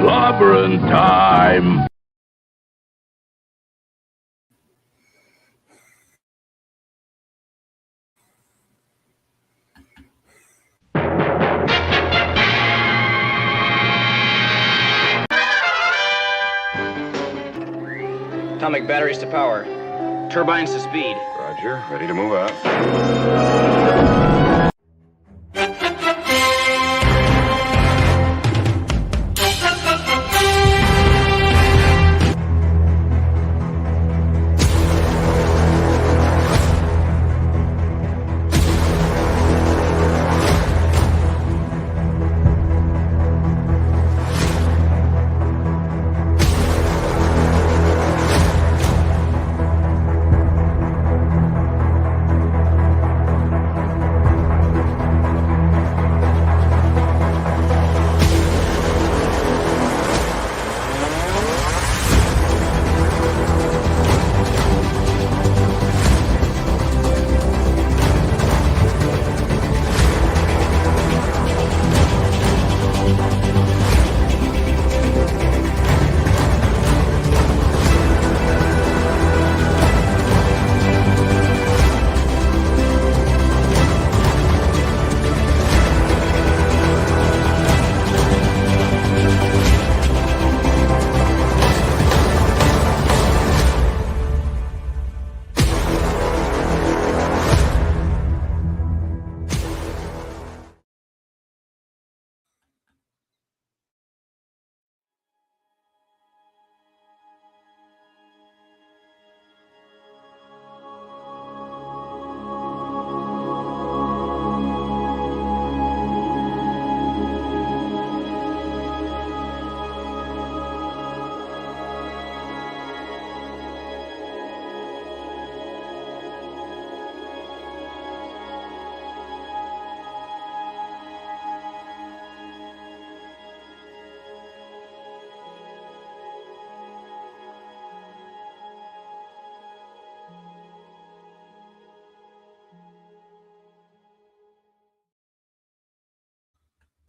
Clobberin time! Atomic batteries to power. Turbines to speed. Roger. Ready to move out.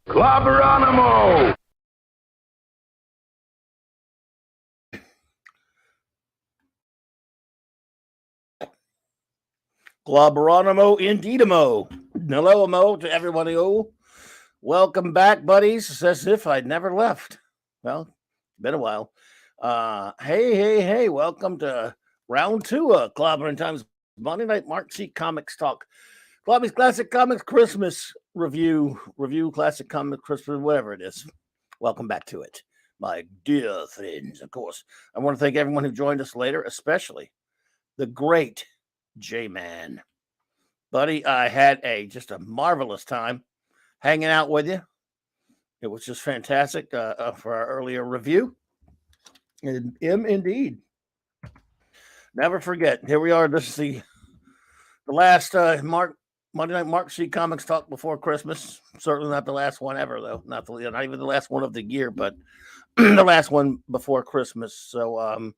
Clobberanimo! Clobberanimo indeedimo. Hello, Mo, to everybody. Oh, welcome back, buddies. It's as if I'd never left. Well, it's been a while. Hey, welcome to round 2 of Clobberin Times Monday Night Mark C Comics Talk. Clobby'S Classic Comics Christmas review, Classic Comics Christmas, whatever it is. Welcome back to it, my dear friends. Of course, I want to thank everyone who joined us later, especially the great J-Man. Buddy, I had just a marvelous time hanging out with you. It was just fantastic for our earlier review. And indeed. Never forget. Here we are. This is the last Monday Night Mark C Comics Talk before Christmas. Certainly not the last one ever, though. Not even the last one of the year, but the last one before Christmas. So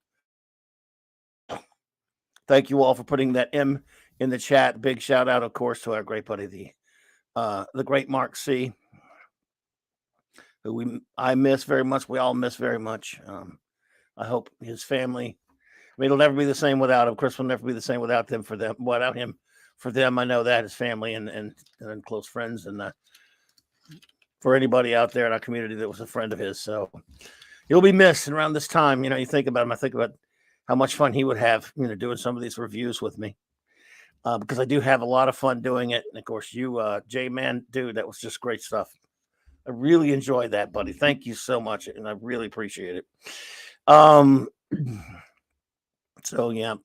thank you all for putting that M in the chat. Big shout out, of course, to our great buddy, the great Mark C, who I miss very much. We all miss very much. I hope his family. I mean, it'll never be the same without him. Chris will never be the same without them. Without him, for them, I know that his family and close friends, and for anybody out there in our community that was a friend of his. So he'll be missed. And around this time, you think about him. I think about how much fun he would have, doing some of these reviews with me. Because I do have a lot of fun doing it. And of course, you, J-Man, dude, that was just great stuff. I really enjoyed that, buddy. Thank you so much. And I really appreciate it. So yeah.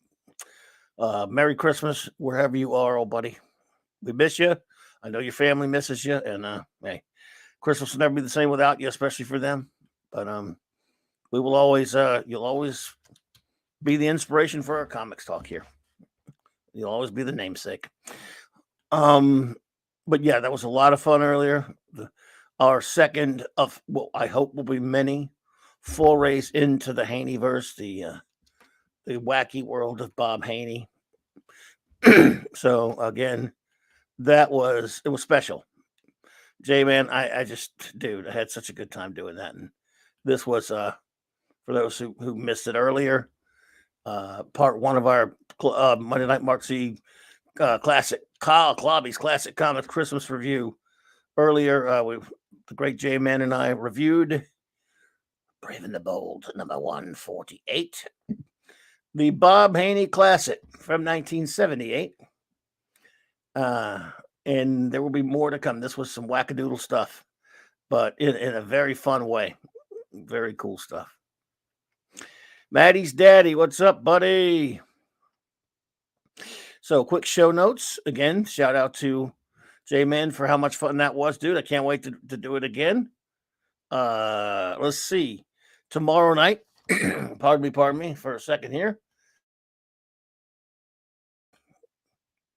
Merry Christmas, wherever you are, old buddy. We miss you. I know your family misses you. And hey, Christmas will never be the same without you, especially for them. But we will always, you'll always be the inspiration for our comics talk here. You'll always be the namesake. But yeah, that was a lot of fun earlier. Our second of what I hope will be many forays into the Haney-verse, the wacky world of Bob Haney. So again, it was special. J-Man, I just, dude, I had such a good time doing that. And This was for those who missed it earlier. Part one of our Monday Night Mark C classic Clobby'S classic comics Christmas review. Earlier, the great J-Man and I reviewed Brave and the Bold, number 148, the Bob Haney classic from 1978. And there will be more to come. This was some wackadoodle stuff, but in a very fun way. Very cool stuff. Maddie's daddy, what's up, buddy? So, quick show notes. Again, shout out to J-Man for how much fun that was, dude. I can't wait to do it again. Let's see. Tomorrow night, pardon me for a second here.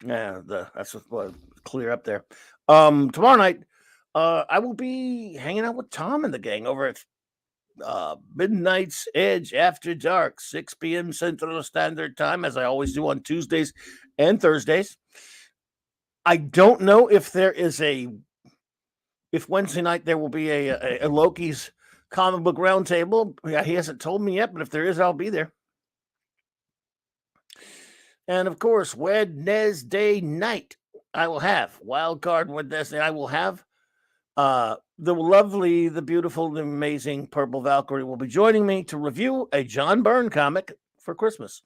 Yeah, that's what clear up there. Tomorrow night, I will be hanging out with Tom and the gang over at Midnight's Edge After Dark, 6 p.m. Central Standard Time, as I always do on Tuesdays and Thursdays. I don't know if Wednesday night there will be a Loki's comic book roundtable. He hasn't told me yet, but if there is, I'll be there. And of course, Wednesday night, I will have Wild Card Wednesday. I will have the lovely, the beautiful, the amazing Purple Valkyrie will be joining me to review a John Byrne comic for Christmas.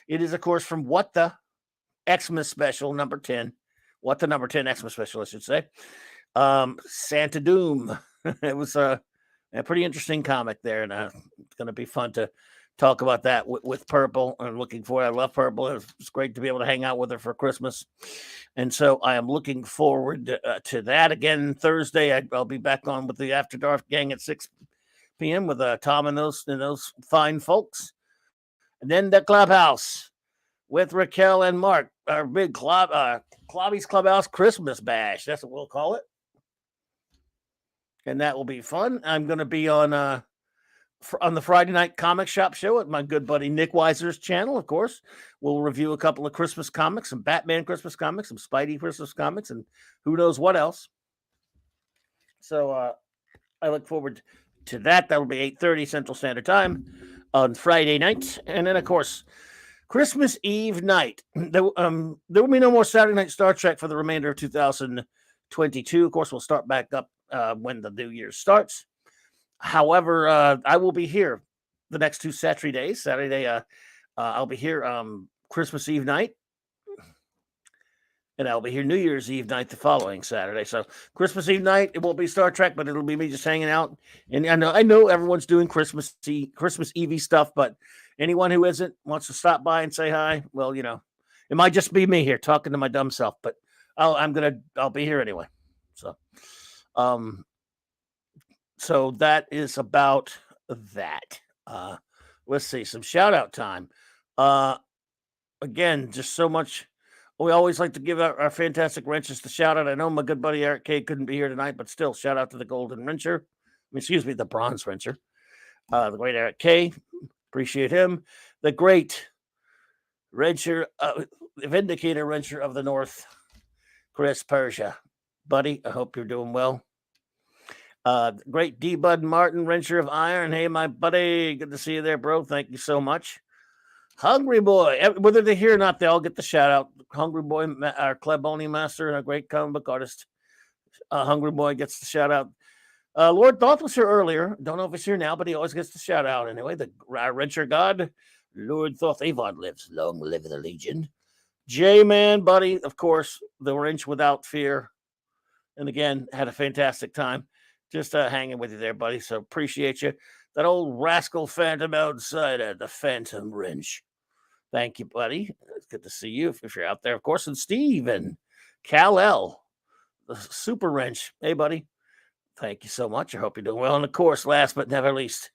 It is, of course, from What the Xmas Special, number 10. What the number 10 Xmas Special, I should say. Santa Doom. It was a pretty interesting comic there, and it's going to be fun to talk about that with Purple. I'm looking forward. I love Purple. It's great to be able to hang out with her for Christmas. And so I am looking forward to that. Again, Thursday, I'll be back on with the After Dark gang at 6 p.m. with Tom and those fine folks. And then the Clubhouse with Raquel and Mark, our big Clobby'S Clubhouse Christmas Bash. That's what we'll call it. And that will be fun. I'm going to be on the Friday Night Comic Shop show at my good buddy Nick Weiser's channel, of course. We'll review a couple of Christmas comics, some Batman Christmas comics, some Spidey Christmas comics, and who knows what else. So I look forward to that. That'll be 8:30 Central Standard Time on Friday night. And then, of course, Christmas Eve night. There will be no more Saturday Night Star Trek for the remainder of 2022. Of course, we'll start back up when the new year starts. However, I will be here the next two Saturdays. Saturday, I'll be here Christmas Eve night, and I'll be here New Year's Eve night the following Saturday. So Christmas Eve night, it won't be Star Trek, but it'll be me just hanging out. And I know everyone's doing Christmas Eve stuff, but anyone who isn't wants to stop by and say hi. Well, it might just be me here talking to my dumb self, but I'll be here anyway. So that is about that. Let's see, some shout out time. Again, just so much. We always like to give our fantastic wrenches the shout out. I know my good buddy Eric K couldn't be here tonight, but still, shout out to the golden wrencher. The bronze wrencher. The great Eric K. Appreciate him. The great wrencher, vindicator wrencher of the North, Chris Persia. Buddy, I hope you're doing well. Great D. Bud Martin, wrencher of iron. Hey, my buddy, good to see you there, bro. Thank you so much. Hungry Boy, whether they're here or not, they all get the shout out. Hungry Boy, our Cleboni master and a great comic book artist. Hungry Boy gets the shout out. Lord Thoth was here earlier. Don't know if he's here now, but he always gets the shout out anyway. Our wrencher god, Lord Thoth Avon lives. Long live the Legion. J-Man, buddy, of course, the wrench without fear. And again, had a fantastic time. Just hanging with you there, buddy. So appreciate you. That old rascal Phantom outsider, the Phantom Wrench. Thank you, buddy. It's good to see you if you're out there, of course. And Steve and Kal-El, the Super Wrench. Hey, buddy. Thank you so much. I hope you're doing well. And of course, last but never least,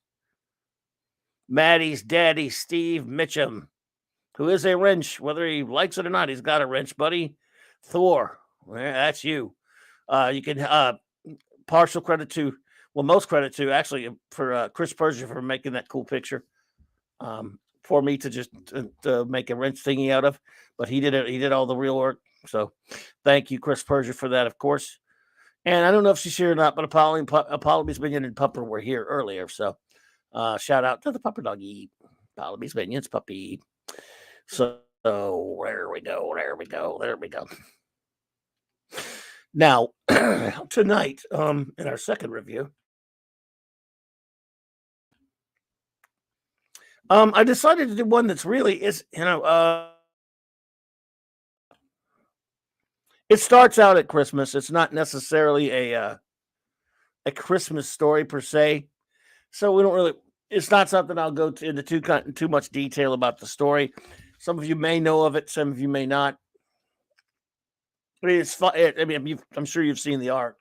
Maddie's daddy, Steve Mitchum, who is a wrench. Whether he likes it or not, he's got a wrench, buddy. Thor. Well, that's you. You can... partial credit to, most credit to actually for Chris Persia for making that cool picture for me to just make a wrench thingy out of. But he did it. He did all the real work. So thank you, Chris Persia, for that, of course. And I don't know if she's here or not, but Apollo's Minion and Pupper were here earlier. So Shout out to the puppy doggy, Clobby'S Minions puppy. So there we go. Now tonight, in our second review, I decided to do one that's really it starts out at Christmas. It's not necessarily a Christmas story per se, so we don't really. It's not something I'll go into too much detail about the story. Some of you may know of it, some of you may not. It's fun. I'm sure you've seen the art.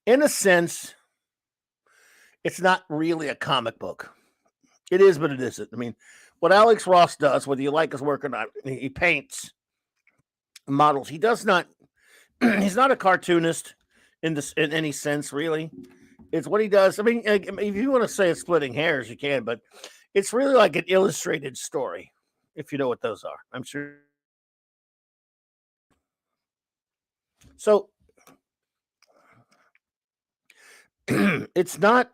In a sense, it's not really a comic book. It is, but it isn't. I mean, what Alex Ross does, whether you like his work or not, he paints models. He does not. He's not a cartoonist in any sense, really. It's what he does. I mean, if you want to say it's splitting hairs, you can, but it's really like an illustrated story, if you know what those are. I'm sure. So it's not,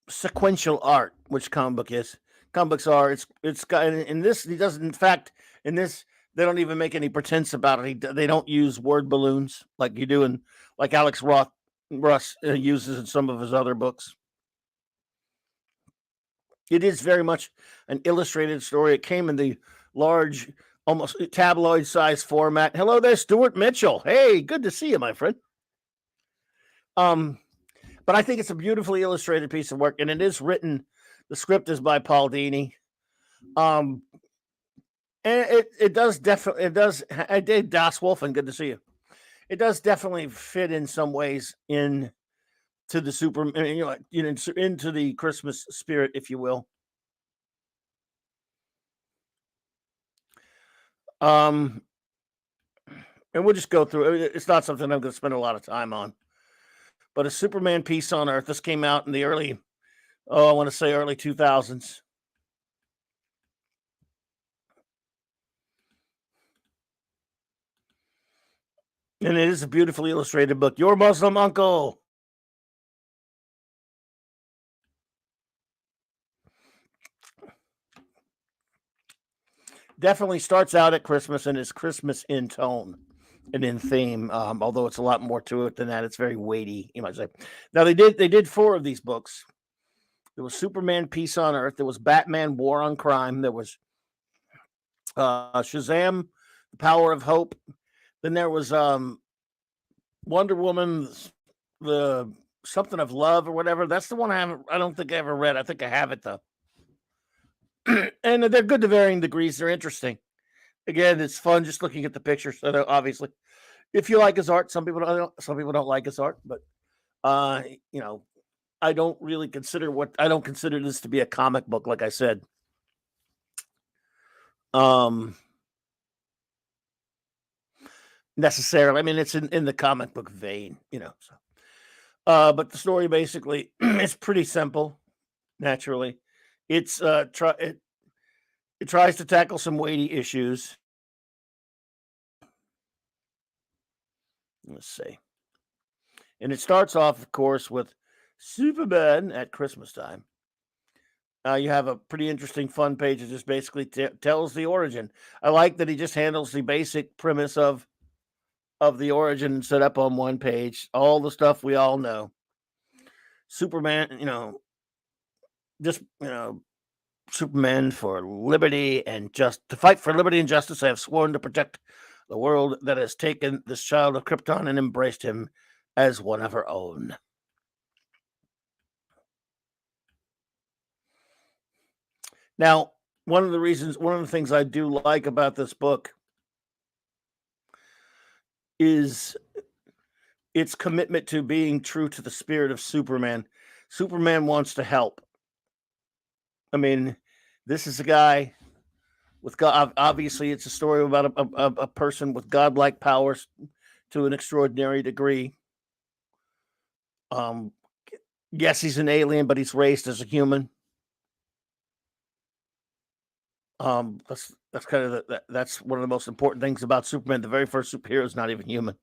sequential art, which comic book is. Comic books are. It's got in this. He doesn't. In fact, in this, they don't even make any pretense about it. They don't use word balloons like you do in like Russ uses in some of his other books. It is very much an illustrated story. It came in the large, almost tabloid size format. Hello there, Stuart Mitchell. Hey, good to see you, my friend. But I think it's a beautifully illustrated piece of work, and it is written. The script is by Paul Dini. And it does definitely. It does. I did Das Wolfen. Good to see you. It does definitely fit in some ways into the into the Christmas spirit, if you will. And we'll just go through it. It's not something I'm going to spend a lot of time on. But a Superman Peace on Earth. This came out in the early 2000s. And it is a beautifully illustrated book. Your Muslim Uncle. Definitely starts out at Christmas and is Christmas in tone and in theme. Although it's a lot more to it than that. It's very weighty, you might say. Now they did 4 of these books. There was Superman Peace on Earth. There was Batman War on Crime. There was Shazam, The Power of Hope. Then there was Wonder Woman, the something of love or whatever. That's the one I don't think I ever read. I think I have it though. And they're good to varying degrees. They're interesting. Again, it's fun just looking at the pictures. So obviously, if you like his art, some people don't like his art, but I don't really I don't consider this to be a comic book, like I said. Necessarily. I mean, it's in the comic book vein, So. But the story basically is pretty simple. Naturally, it tries to tackle some weighty issues. Let's see, and it starts off, of course, with Superman at Christmas time. You have a pretty interesting, fun page that just basically tells the origin. I like that he just handles the basic premise of the origin set up on one page. All the stuff we all know. Superman, Superman for liberty and to fight for liberty and justice. I have sworn to protect the world that has taken this child of Krypton and embraced him as one of her own. Now, one of the things I do like about this book is its commitment to being true to the spirit of Superman. Superman wants to help. I mean, this is a guy with God. Obviously, it's a story about a person with godlike powers to an extraordinary degree. Yes, he's an alien, but he's raised as a human. That's kind of that's one of the most important things about Superman. The very first superhero is not even human.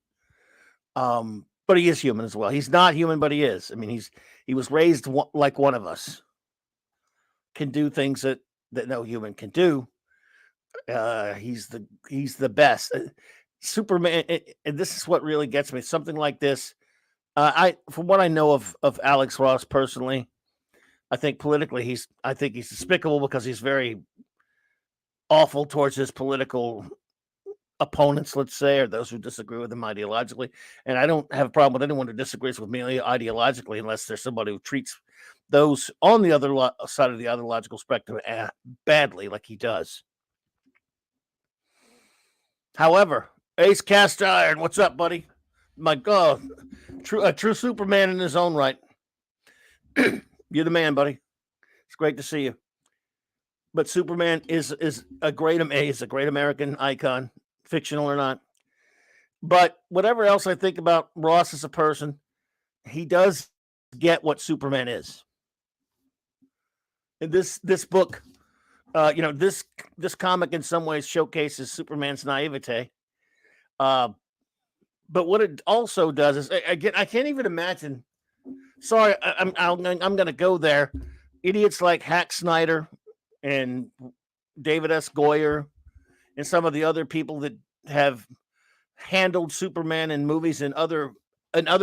But he is human as well. He's not human, but he is. I mean, he was raised like one of us. Can do things that no human can do. He's the best. Superman, and this is what really gets me. Something like this. From what I know of Alex Ross personally, I think politically he's despicable because he's very awful towards his political opponents, let's say, or those who disagree with him ideologically. And I don't have a problem with anyone who disagrees with me ideologically unless there's somebody who treats those on the other side of the ideological spectrum badly, like he does. However, Ace Cast Iron, what's up, buddy? My God, a true Superman in his own right. You're the man, buddy. It's great to see you. But Superman is a great American icon, fictional or not. But whatever else I think about Ross as a person, he does get what Superman is. And this book, this comic in some ways showcases Superman's naivete. But what it also does is, again, I can't even imagine. Sorry, I'm going to go there. Idiots like Hack Snyder and David S. Goyer and some of the other people that have handled Superman in movies and other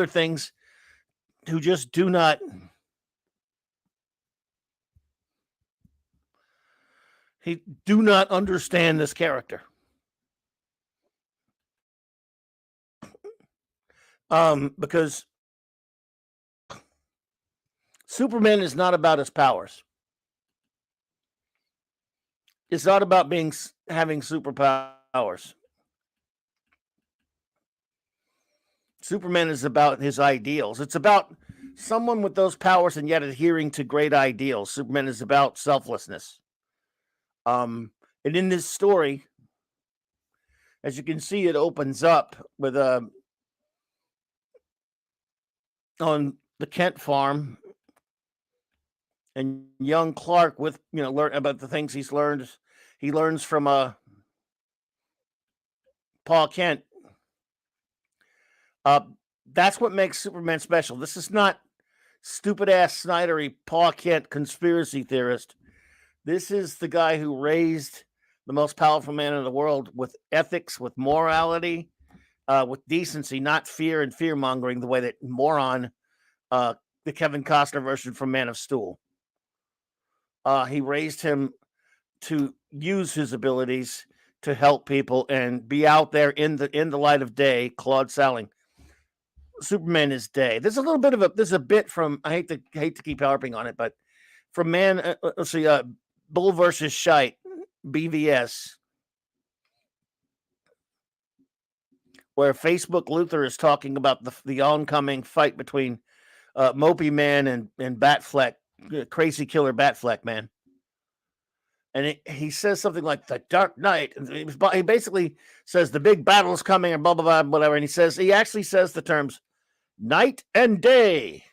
things, who just do not understand this character. Because Superman is not about his powers. It's not about having superpowers. Superman is about his ideals. It's about someone with those powers and yet adhering to great ideals. Superman is about selflessness. And in this story, as you can see, it opens up with on the Kent farm, and young Clark with learn about the things he's learned. He learns from Paul Kent. That's what makes Superman special. This is not stupid ass Snydery Paul Kent conspiracy theorist. This is the guy who raised the most powerful man in the world with ethics, with morality, with decency, not fear and fear mongering the way that moron, the Kevin Costner version from Man of Steel. He raised him to use his abilities to help people and be out there in the light of day. Claude Salling. Superman is day. There's a little bit of there's a bit from, I hate to keep harping on it, but from let's see, Bull versus Shite, BVS, where Facebook Luthor is talking about the oncoming fight between Mopey Man and Batfleck, crazy killer Batfleck Man. And he says something like the Dark Knight. He basically says the big battle is coming and blah, blah, blah, whatever. And he actually says the terms night and day.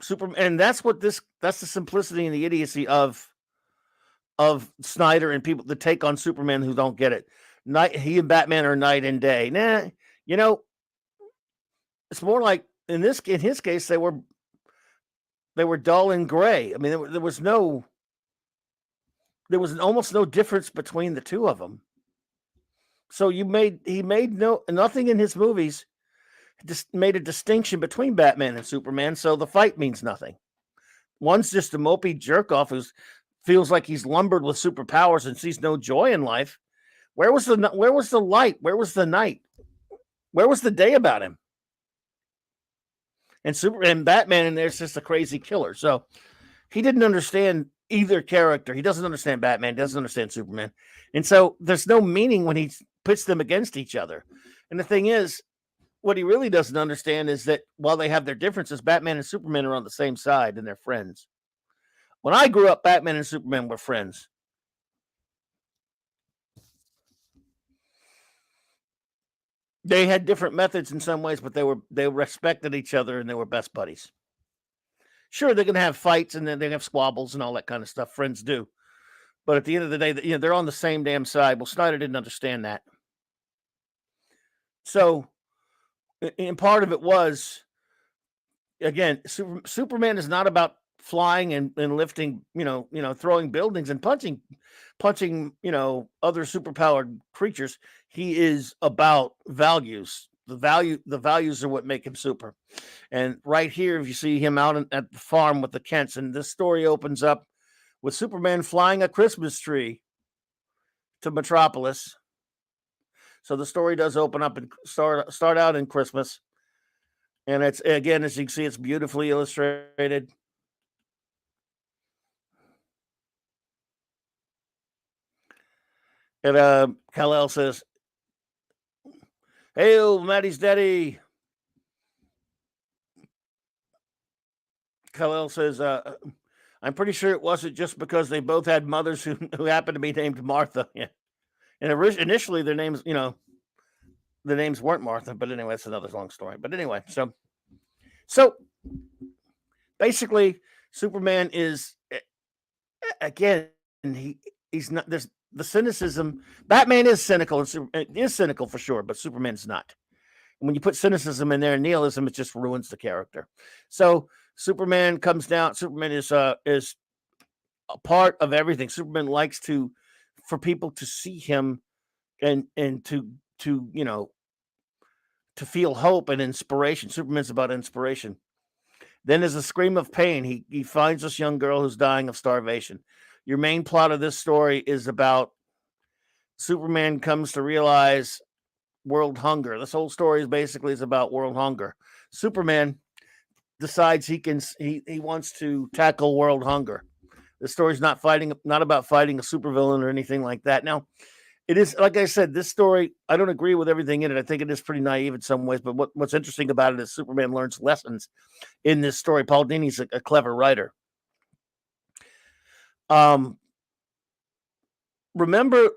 Superman, and that's the simplicity and the idiocy of Snyder and people that take on Superman who don't get it. He and Batman are night and day. Nah, it's more like in his case they were dull and gray. I mean, there was almost no difference between the two of them. So he made nothing in his movies just made a distinction between Batman and Superman. So the fight means nothing. One's just a mopey jerk off who feels like he's lumbered with superpowers and sees no joy in life. Where was the light? Where was the night? Where was the day about him? And Batman in there is just a crazy killer. So he didn't understand either character. He doesn't understand Batman. He doesn't understand Superman. And so there's no meaning when he puts them against each other. And the thing is, what he really doesn't understand is that while they have their differences, Batman and Superman are on the same side and they're friends. When I grew up, Batman and Superman were friends. They had different methods in some ways, but they respected each other and they were best buddies. Sure, they're going to have fights and then they have squabbles and all that kind of stuff. Friends do. But at the end of the day, they're on the same damn side. Well, Snyder didn't understand that. So, and part of it was, again, Superman is not about flying and lifting, throwing buildings and punching, other superpowered creatures. He is about values. The values are what make him super. And right here, if you see him out at the farm with the Kents, and this story opens up with Superman flying a Christmas tree to Metropolis. So the story does open up and start out in Christmas. And it's, again, as you can see, it's beautifully illustrated. And Kal-El says, "Hey, Maddie's daddy." Kal-El says, "I'm pretty sure it wasn't just because they both had mothers who happened to be named Martha." Yeah. And initially their names, the names weren't Martha, but anyway, that's another long story. But anyway, so basically Superman is, again, he's not, there's the cynicism. Batman is cynical and is cynical for sure, but Superman's not. And when you put cynicism in there and nihilism, it just ruins the character. So Superman comes down. Superman is a part of everything. Superman likes for people to see him and to feel hope and inspiration. Superman's about inspiration. Then there's a scream of pain. He finds this young girl who's dying of starvation. Your main plot of this story is about Superman comes to realize world hunger. This whole story is about world hunger. Superman decides he wants to tackle world hunger. The story's not about fighting a supervillain or anything like that. Now, it is, like I said, this story, I don't agree with everything in it. I think it is pretty naive in some ways, but what's interesting about it is Superman learns lessons in this story. Paul Dini's a clever writer. Remember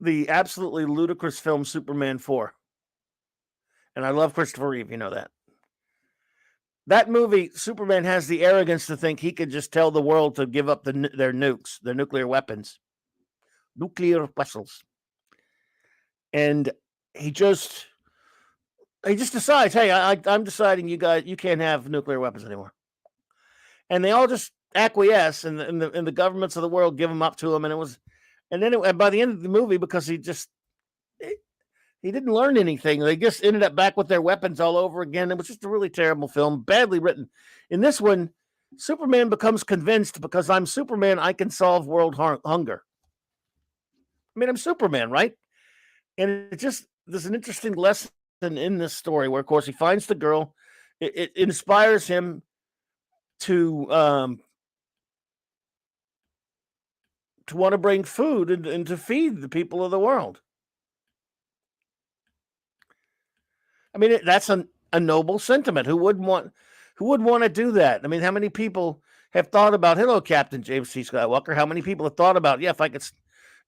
the absolutely ludicrous film Superman 4? And I love Christopher Reeve, you know that. That movie, Superman has the arrogance to think he could just tell the world to give up their nukes, their nuclear weapons. Nuclear vessels. And he just decides, hey, I'm deciding you can't have nuclear weapons anymore. And they all just acquiesce, and the governments of the world give them up to him. And by the end of the movie, because he didn't learn anything, they just ended up back with their weapons all over again. It was just a really terrible film, badly written. In this one, Superman becomes convinced, because I'm Superman, I can solve world hunger. I mean, I'm Superman, right? And there's an interesting lesson in this story where, of course, he finds the girl. It inspires him to want to bring food and to feed the people of the world. I mean, that's a noble sentiment. Who wouldn't want to do that? I mean, how many people have thought about, hello, Captain James T. Skywalker, how many people have thought about, yeah,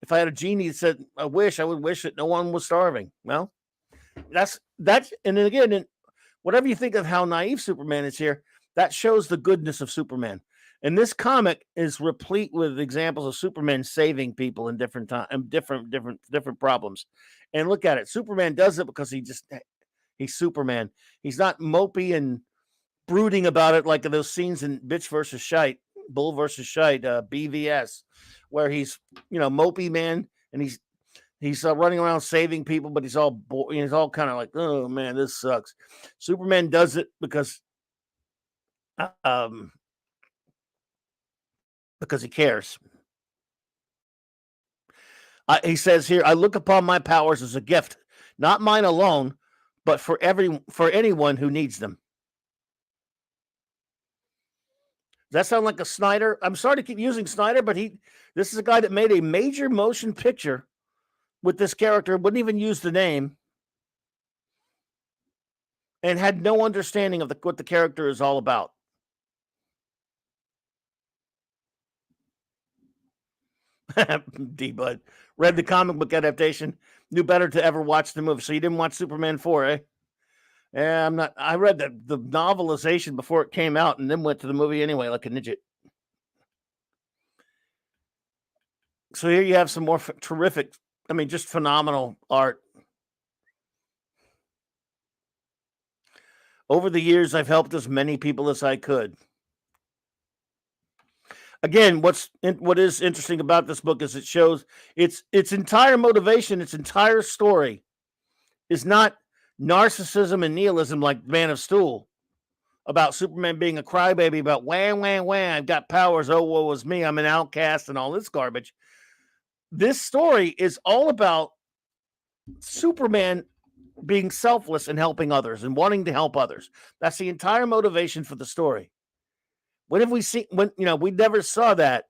if I had a genie that said a wish, I would wish that no one was starving. Well, that's, and then again, whatever you think of how naive Superman is here, that shows the goodness of Superman. And this comic is replete with examples of Superman saving people in different times, different problems. And look at it. Superman does it because he's Superman. He's not mopey and brooding about it like those scenes in Bitch versus Shite, Bull versus Shite, BVS, where he's, mopey man, and he's running around saving people, but he's all kind of like, oh man, this sucks. Superman does it because he cares. He says here, I look upon my powers as a gift, not mine alone, but for anyone who needs them. Does that sound like a Snyder? I'm sorry to keep using Snyder, but this is a guy that made a major motion picture with this character, wouldn't even use the name, and had no understanding of what the character is all about. D-Bud read the comic book adaptation, knew better to ever watch the movie. So you didn't watch Superman 4, eh? Yeah, I'm not. I read the novelization before it came out, and then went to the movie anyway, like a ninja. So here you have some more terrific. I mean, just phenomenal art. Over the years, I've helped as many people as I could. Again, what is interesting about this book is it shows its entire motivation, its entire story is not narcissism and nihilism like Man of Steel, about Superman being a crybaby about wham, wham, wham, I've got powers, oh, woe is me, I'm an outcast, and all this garbage. This story is all about Superman being selfless and helping others and wanting to help others. That's the entire motivation for the story. When have we seen, we never saw that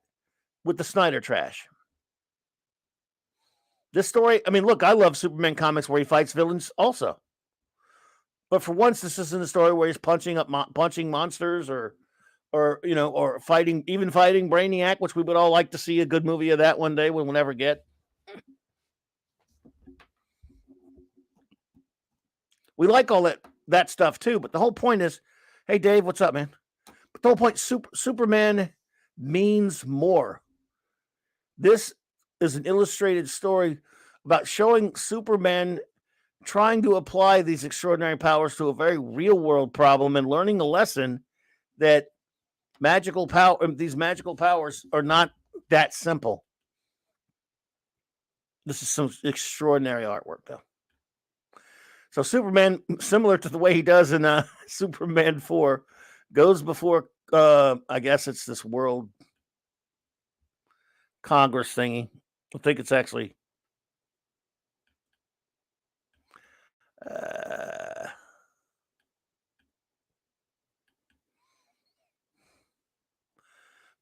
with the Snyder trash. This story, I mean, look, I love Superman comics where he fights villains also. But for once, this isn't a story where he's punching monsters or fighting Brainiac, which we would all like to see a good movie of that one day when we'll never get. We like all that stuff too, but the whole point is, hey Dave, what's up, man? But the whole point, Superman means more. This is an illustrated story about showing Superman trying to apply these extraordinary powers to a very real world problem and learning a lesson that these magical powers are not that simple. This is some extraordinary artwork, though. So Superman, similar to the way he does in Superman 4, goes before, I guess it's this World Congress thingy. I think it's actually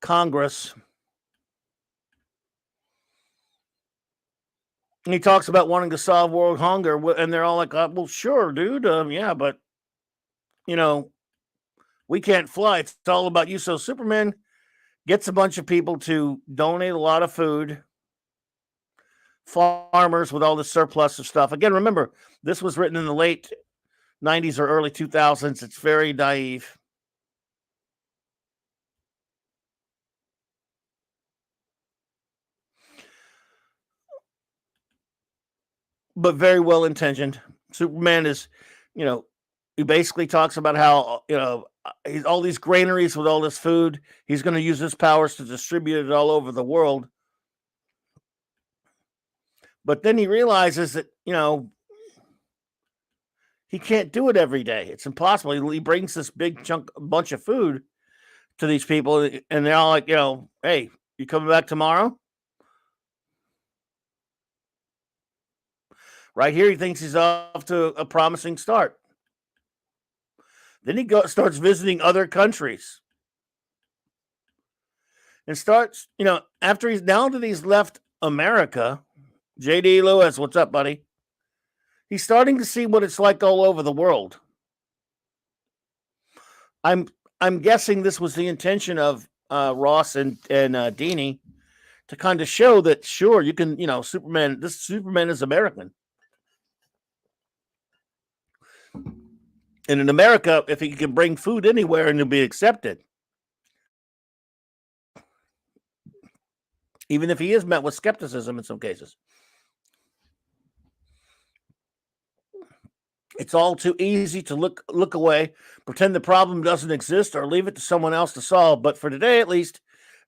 Congress. And he talks about wanting to solve world hunger, and they're all like, well, sure, dude. Yeah, but, we can't fly. It's all about you. So Superman gets a bunch of people to donate a lot of food. Farmers with all the surplus of stuff. Again, remember, this was written in the late 90s or early 2000s. It's very naive. But very well intentioned. Superman is, he basically talks about how, he's all these granaries with all this food. He's going to use his powers to distribute it all over the world. But then he realizes that, he can't do it every day. It's impossible. He brings this bunch of food to these people, and they're all like, hey, you coming back tomorrow? Right here, he thinks he's off to a promising start. Then he starts visiting other countries. And starts, after he's left America, J.D. Lewis, what's up, buddy? He's starting to see what it's like all over the world. I'm guessing this was the intention of Ross and Dini to kind of show that, sure, you can, Superman is American. And in America, if he can bring food anywhere and it'll be accepted. Even if he is met with skepticism in some cases. It's all too easy to look away, pretend the problem doesn't exist, or leave it to someone else to solve. But for today, at least,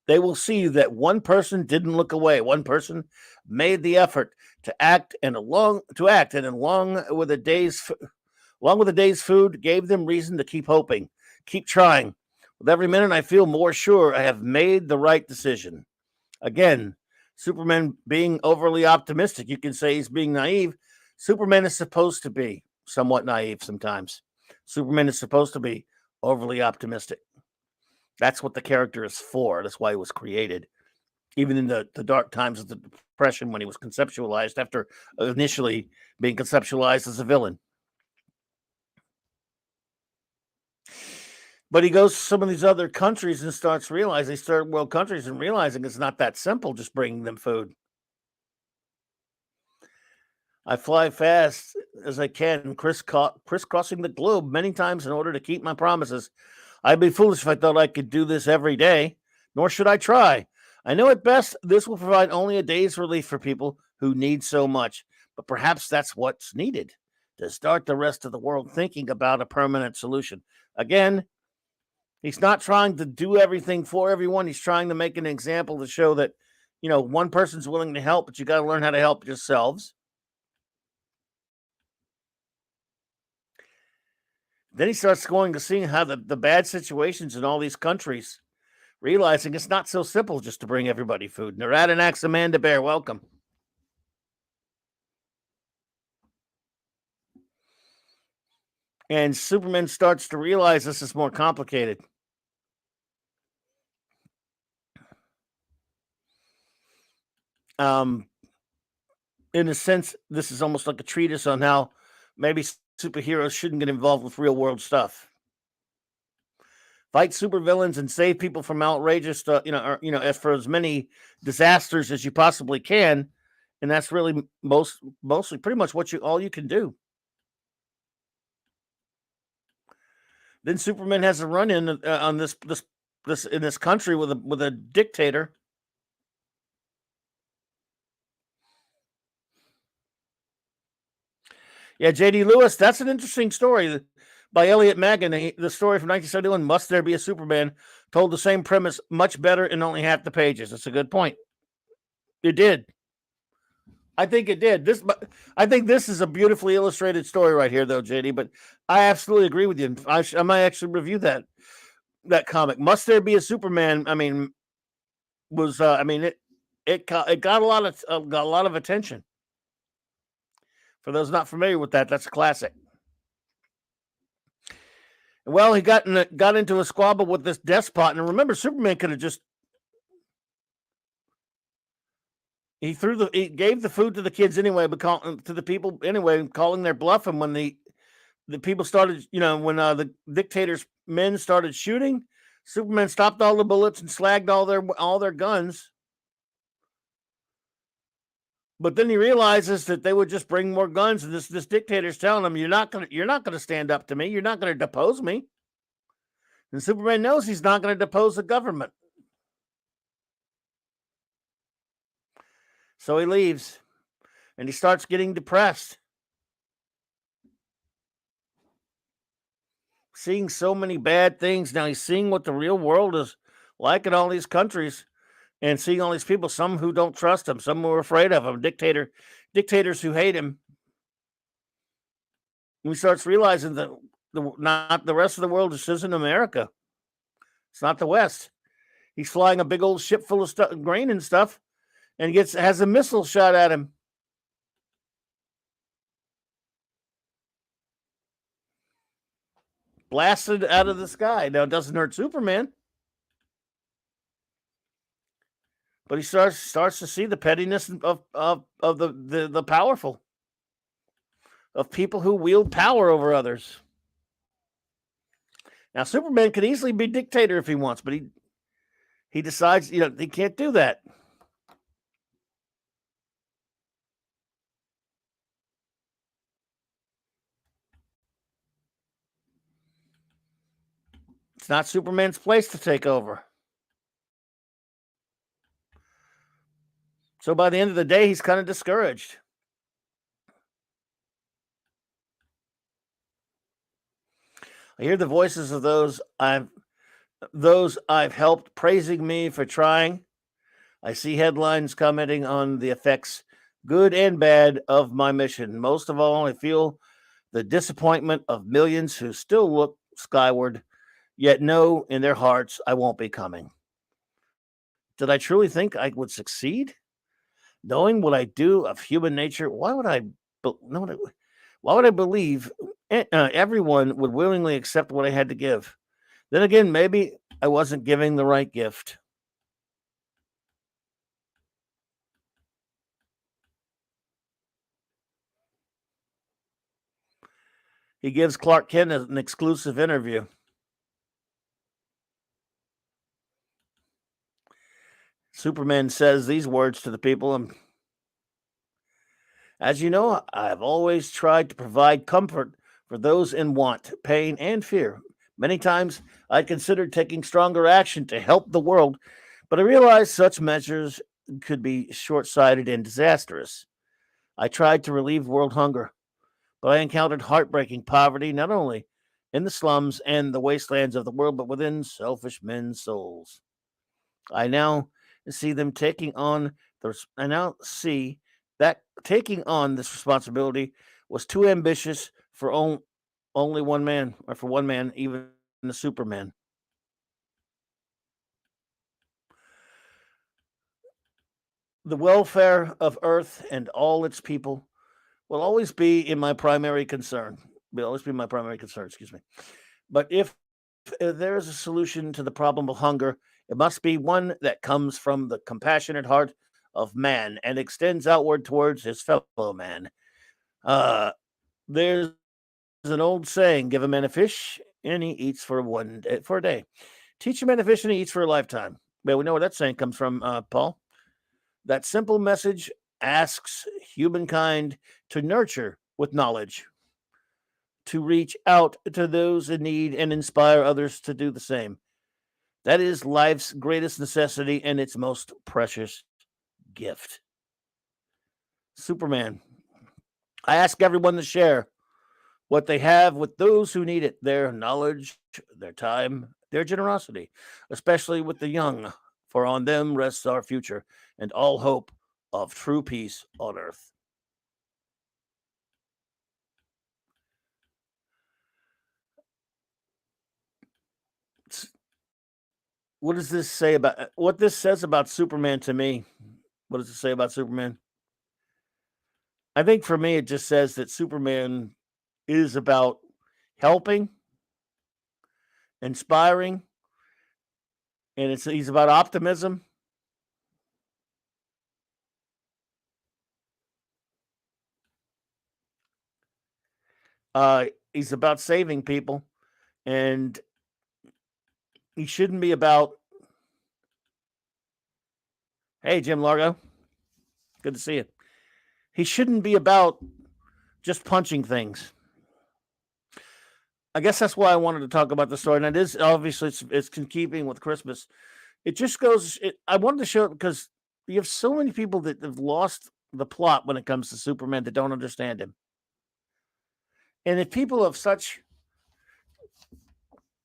they will see that one person didn't look away. One person made the effort to act, and along with the day's food, gave them reason to keep hoping, keep trying. With every minute, I feel more sure I have made the right decision. Again, Superman being overly optimistic. You can say he's being naive. Superman is supposed to be somewhat naive sometimes. Superman is supposed to be overly optimistic. That's what the character is for. That's why he was created. Even in the dark times of the Depression, when he was conceptualized after initially being conceptualized as a villain. But he goes to some of these other countries and starts realizing, these third world countries, and realizing it's not that simple just bringing them food. I fly fast as I can, crisscrossing the globe many times in order to keep my promises. I'd be foolish if I thought I could do this every day, nor should I try. I know at best this will provide only a day's relief for people who need so much, but perhaps that's what's needed to start the rest of the world thinking about a permanent solution. Again, he's not trying to do everything for everyone. He's trying to make an example to show that, one person's willing to help, but you got to learn how to help yourselves. Then he starts going to see how the bad situations in all these countries, realizing it's not so simple just to bring everybody food. Naradax Amanda Bear, welcome. And Superman starts to realize this is more complicated. In a sense, this is almost like a treatise on how maybe superheroes shouldn't get involved with real world stuff. Fight supervillains and save people from outrageous stuff, as for as many disasters as you possibly can, and that's really mostly pretty much all you can do. Then Superman has a run in on this in this country with a dictator. Yeah, J.D. Lewis, that's an interesting story by Elliot Magan. The story from 1971, Must There Be a Superman, told the same premise much better in only half the pages. That's a good point. It did. I think it did. I think this is a beautifully illustrated story right here, though, JD. But I absolutely agree with you. I might actually review that comic. Must There Be a Superman? I mean, it got a lot of attention. For those not familiar with that, that's a classic. Well, he got into a squabble with this despot, and remember, Superman could have just he gave the food to the kids anyway, but to the people anyway, calling their bluff. And when the people started, when the dictator's men started shooting, Superman stopped all the bullets and slagged all their guns. But then he realizes that they would just bring more guns, and this dictator's telling him, "You're not gonna stand up to me. You're not gonna depose me." And Superman knows he's not going to depose the government, so he leaves, and he starts getting depressed, seeing so many bad things. Now he's seeing what the real world is like in all these countries. And seeing all these people, some who don't trust him, some who are afraid of him, dictators who hate him. And he starts realizing that not the rest of the world just isn't America. It's not the West. He's flying a big old ship full of grain and stuff, and has a missile shot at him. Blasted out of the sky. Now, it doesn't hurt Superman. But he starts to see the pettiness of the powerful, of people who wield power over others. Now, Superman could easily be dictator if he wants, but he decides, he can't do that. It's not Superman's place to take over. So by the end of the day, he's kind of discouraged. I hear the voices of those I've helped praising me for trying. I see headlines commenting on the effects, good and bad, of my mission. Most of all, I feel the disappointment of millions who still look skyward, yet know in their hearts I won't be coming. Did I truly think I would succeed? Knowing what I do of human nature, why would I believe everyone would willingly accept what I had to give? Then again, maybe I wasn't giving the right gift. He gives Clark Kent an exclusive interview. Superman says these words to the people. As you know, I've always tried to provide comfort for those in want, pain, and fear. Many times I considered taking stronger action to help the world, but I realized such measures could be short sighted and disastrous. I tried to relieve world hunger, but I encountered heartbreaking poverty not only in the slums and the wastelands of the world, but within selfish men's souls. I now see them taking on I now see that taking on this responsibility was too ambitious for only one man, or for one man, even the Superman. The welfare of Earth and all its people will always be in my primary concern. Will always be my primary concern. Excuse me. But if there is a solution to the problem of hunger, it must be one that comes from the compassionate heart of man and extends outward towards his fellow man. Uh, there's an old saying: "Give a man a fish, and he eats for a day. Teach a man a fish, and he eats for a lifetime." Well, we know where that saying comes from, Paul. That simple message asks humankind to nurture with knowledge, to reach out to those in need, and inspire others to do the same. That is life's greatest necessity and its most precious gift. Superman. I ask everyone to share what they have with those who need it, their knowledge, their time, their generosity, especially with the young, for on them rests our future and all hope of true peace on earth. What does this say about what this says about Superman to me? What does it say about Superman? I think for me, it just says that Superman is about helping, inspiring, and he's about optimism. He's about saving people, and he shouldn't be about. Hey, Jim Largo, good to see you. He shouldn't be about just punching things. I guess that's why I wanted to talk about the story, and it is obviously it's in keeping with Christmas. It just goes. I wanted to show it because you have so many people that have lost the plot when it comes to Superman that don't understand him, and if people have such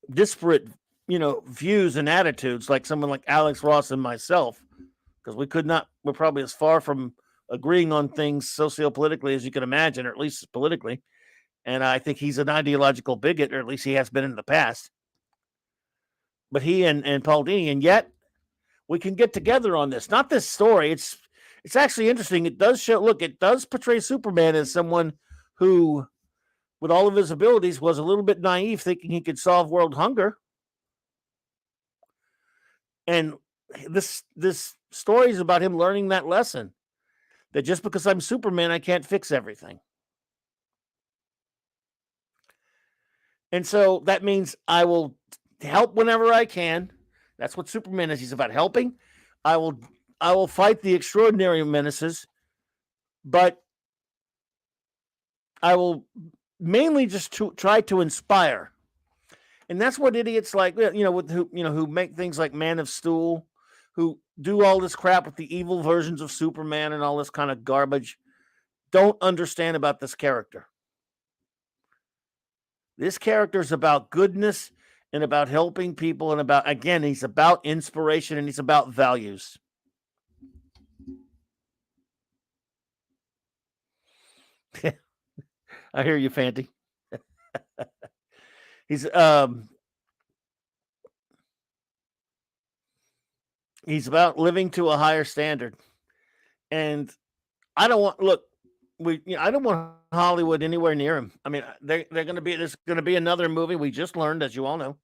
disparate, views and attitudes, like someone like Alex Ross and myself, because we're probably as far from agreeing on things sociopolitically as you can imagine, or at least politically. And I think he's an ideological bigot, or at least he has been in the past. But he and Paul Dini, and yet we can get together on this. Not this story. It's actually interesting. It does show. Look, it does portray Superman as someone who, with all of his abilities, was a little bit naive, thinking he could solve world hunger. And this story is about him learning that lesson, that just because I'm Superman, I can't fix everything. And so that means I will help whenever I can. That's what Superman is. He's about helping. I will fight the extraordinary menaces, but I will mainly just try to inspire. And that's what idiots like, who make things like Man of Steel, who do all this crap with the evil versions of Superman and all this kind of garbage, don't understand about this character. This character is about goodness and about helping people, and about, again, he's about inspiration and he's about values. I hear you, Fanty. He's he's about living to a higher standard. And I don't want look, I don't want Hollywood anywhere near him. I mean, they're going to be there's going to be another movie we just learned, as you all know,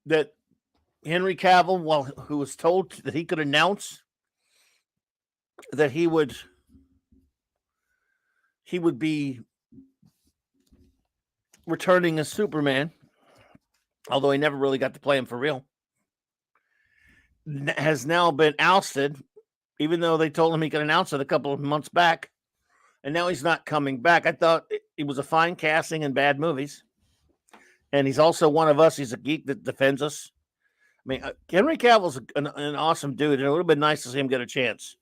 that Henry Cavill, who was told that he could announce that he would be returning as Superman, although he never really got to play him for real. has now been ousted, even though they told him he could announce it a couple of months back, and now he's not coming back. I thought it was a fine casting in bad movies, and he's also one of us. He's a geek that defends us. I mean, Henry Cavill's an awesome dude, and it would have been nice to see him get a chance.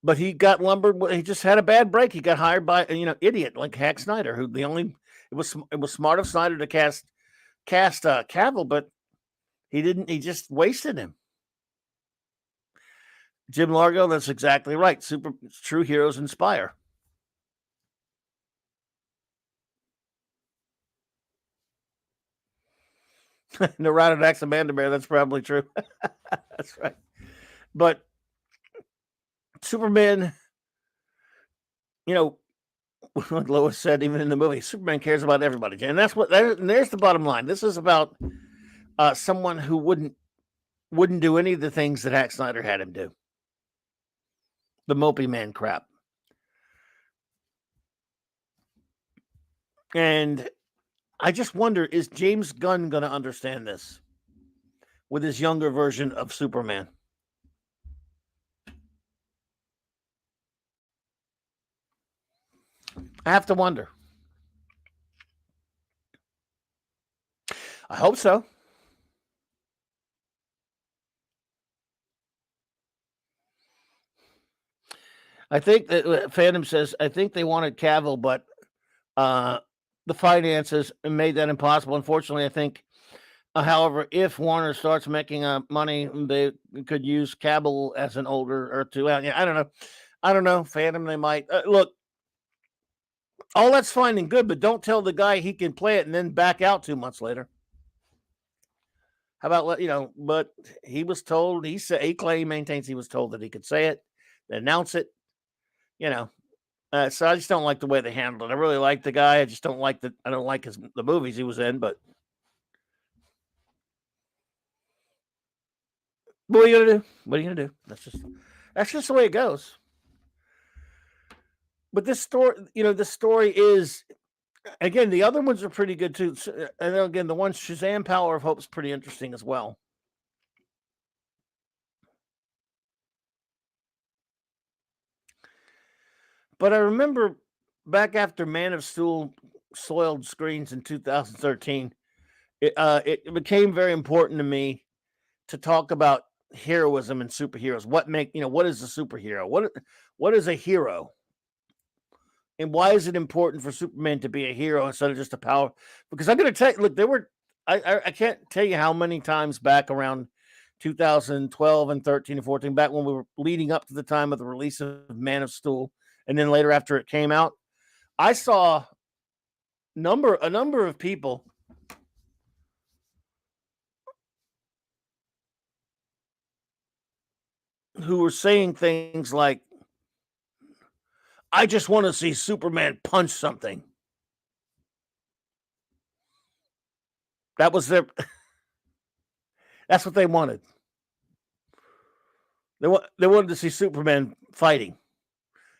But he got lumbered. He just had a bad break. He got hired by idiot like Zack Snyder, who it was smart of Snyder to cast Cavill, but he didn't. He just wasted him. Jim Largo, that's exactly right. True heroes inspire. Neurotic Amanda Bear, that's probably true. That's right. But Superman, like Lois said, even in the movie, Superman cares about everybody. And there's the bottom line. This is about someone who wouldn't do any of the things that Zack Snyder had him do. The mopey man crap. And I just wonder, is James Gunn going to understand this with his younger version of Superman? I have to wonder. I hope so. I think that Phantom says, I think they wanted Cavill, but the finances made that impossible. Unfortunately, I think, however, if Warner starts making money, they could use Cavill as an older or two. I don't know. Phantom, they might. Look, all that's fine and good, but don't tell the guy he can play it and then back out 2 months later. How about, but he was told, he maintains he was told that he could say it, announce it, so I just don't like the way they handled it. I really like the guy. I just don't like the movies he was in, but what are you gonna do? What are you gonna do? That's just the way it goes. But this story, the story is, again, the other ones are pretty good too. And then again, the one Shazam Power of Hope is pretty interesting as well. But I remember back after Man of Steel soiled screens in 2013, it became very important to me to talk about heroism and superheroes. What is a superhero? What is a hero? And why is it important for Superman to be a hero instead of just a power? Because I'm going to tell you, look, I can't tell you how many times back around 2012 and 13 and 14, back when we were leading up to the time of the release of Man of Steel, and then later after it came out, I saw a number of people who were saying things like, I just want to see Superman punch something. That was that's what they wanted. They wanted to see Superman fighting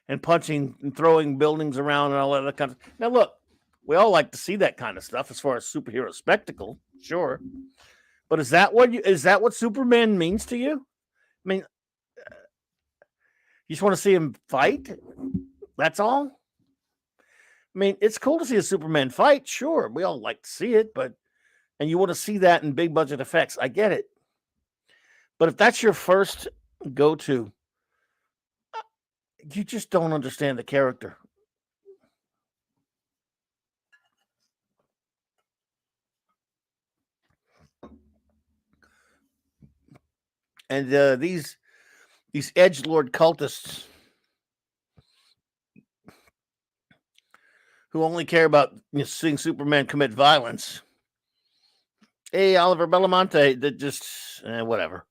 and punching and throwing buildings around and all that kind of. Now look, we all like to see that kind of stuff as far as superhero spectacle, sure. But is that what Superman means to you? I mean, you just want to see him fight? That's all? I mean, it's cool to see a Superman fight, sure. We all like to see it, and you want to see that in big budget effects. I get it. But if that's your first go-to, you just don't understand the character. And these edgelord cultists who only care about seeing Superman commit violence. Hey, Oliver Belamonte, that just whatever.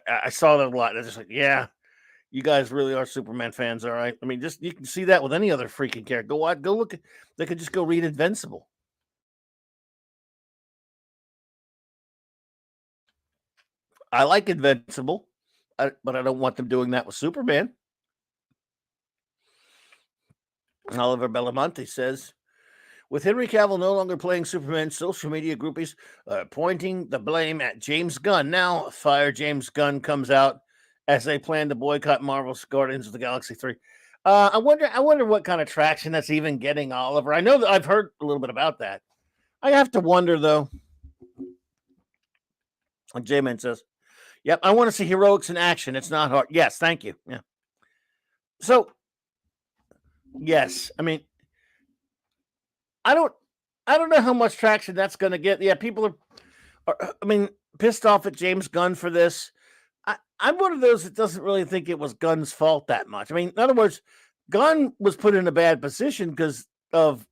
I saw that a lot. They're just like, yeah, you guys really are Superman fans, all right? I mean, just you can see that with any other freaking character. Go look. They could just go read Invincible. I like Invincible, but I don't want them doing that with Superman. Oliver Belamonte says, With Henry Cavill no longer playing Superman, social media groupies are pointing the blame at James Gunn. Now, Fire James Gunn comes out as they plan to boycott Marvel's Guardians of the Galaxy 3. I wonder what kind of traction that's even getting, Oliver. I know that I've heard a little bit about that. I have to wonder, though. Like J-Man says, yep, I want to see heroics in action. It's not hard. Yes, thank you. Yeah. So, yes, I mean, I don't know how much traction that's going to get. Yeah, people are, I mean, pissed off at James Gunn for this. I'm one of those that doesn't really think it was Gunn's fault that much. I mean, in other words, Gunn was put in a bad position because of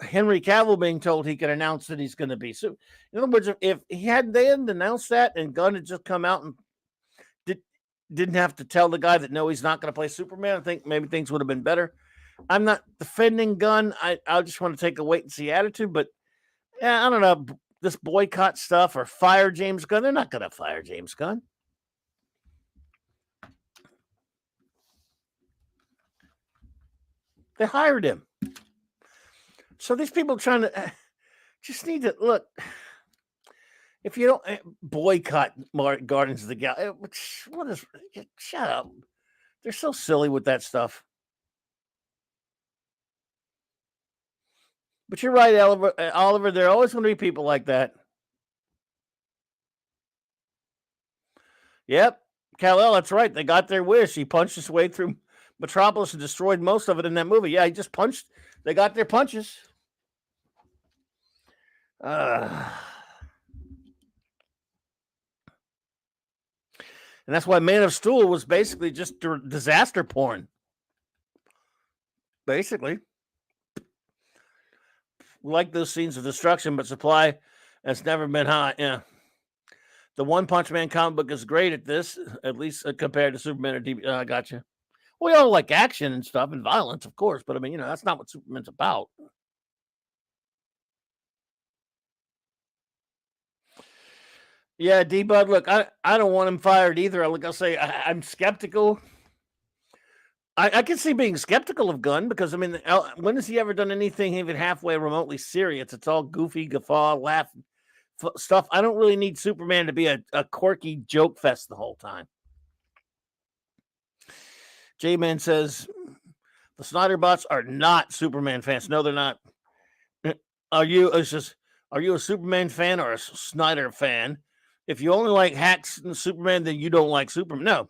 Henry Cavill being told he could announce that he's going to be. So, in other words, if he hadn't announced that and Gunn had just come out and didn't have to tell the guy that no, he's not going to play Superman, I think maybe things would have been better. I'm not defending Gunn. I just want to take a wait and see attitude. But yeah, I don't know, this boycott stuff or fire James Gunn. They're not going to fire James Gunn. They hired him. So these people trying to just need to look. If you don't boycott Guardians of the Galaxy, what is? Shut up. They're so silly with that stuff. But you're right, Oliver. There are always going to be people like that. Yep, Kal-El, that's right. They got their wish. He punched his way through Metropolis and destroyed most of it in that movie. Yeah, he just punched. They got their punches. And that's why Man of Steel was basically just disaster porn. Basically. We like those scenes of destruction, but supply has never been high. Yeah. The One Punch Man comic book is great at this, at least compared to Superman or DB. I gotcha. We all like action and stuff and violence, of course, but I mean, that's not what Superman's about. Yeah, D-Bud, look, I don't want him fired either. Like I'll say, I'm skeptical. I can see being skeptical of Gunn because, I mean, when has he ever done anything even halfway remotely serious? It's all goofy, guffaw, laugh stuff. I don't really need Superman to be a quirky joke fest the whole time. J-Man says, the Snyder bots are not Superman fans. No, they're not. Are you a Superman fan or a Snyder fan? If you only like hacks and Superman, then you don't like Superman. No,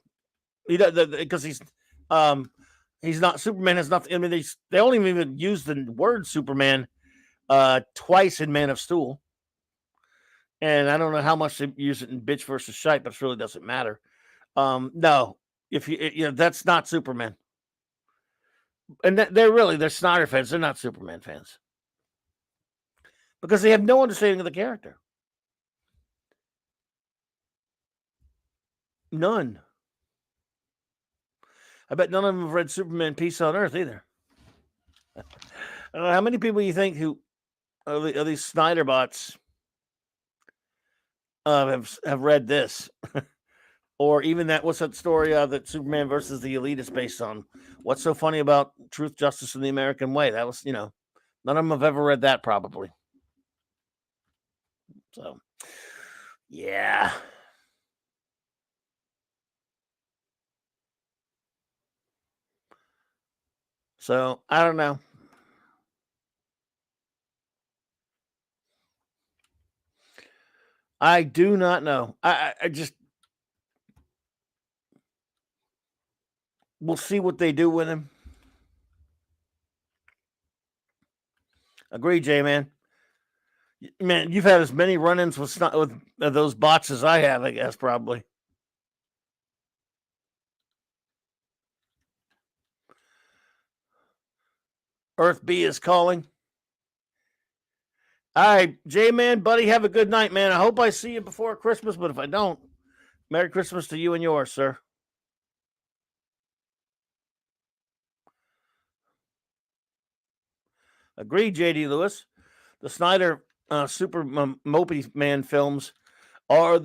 because he's not. Superman has nothing. I mean, they only even use the word Superman twice in Man of Steel, and I don't know how much they use it in Bitch versus Shite, but it really doesn't matter. No, if that's not Superman, and they're Snyder fans. They're not Superman fans because they have no understanding of the character. None. I bet none of them have read Superman Peace on Earth either. I don't know how many people you think who are these Snyder bots have read this. Or even what's that story that Superman versus the Elite is based on? What's so funny about Truth, Justice, and the American Way? That was, none of them have ever read that probably. So, yeah. So, I don't know. I do not know. I just... We'll see what they do with him. Agree, J-Man. Man, you've had as many run-ins with those bots as I have, I guess, probably. Earth B is calling. All right, J-Man, buddy, have a good night, man. I hope I see you before Christmas, but if I don't, Merry Christmas to you and yours, sir. Agreed, J.D. Lewis. The Snyder Super Mopey Man films are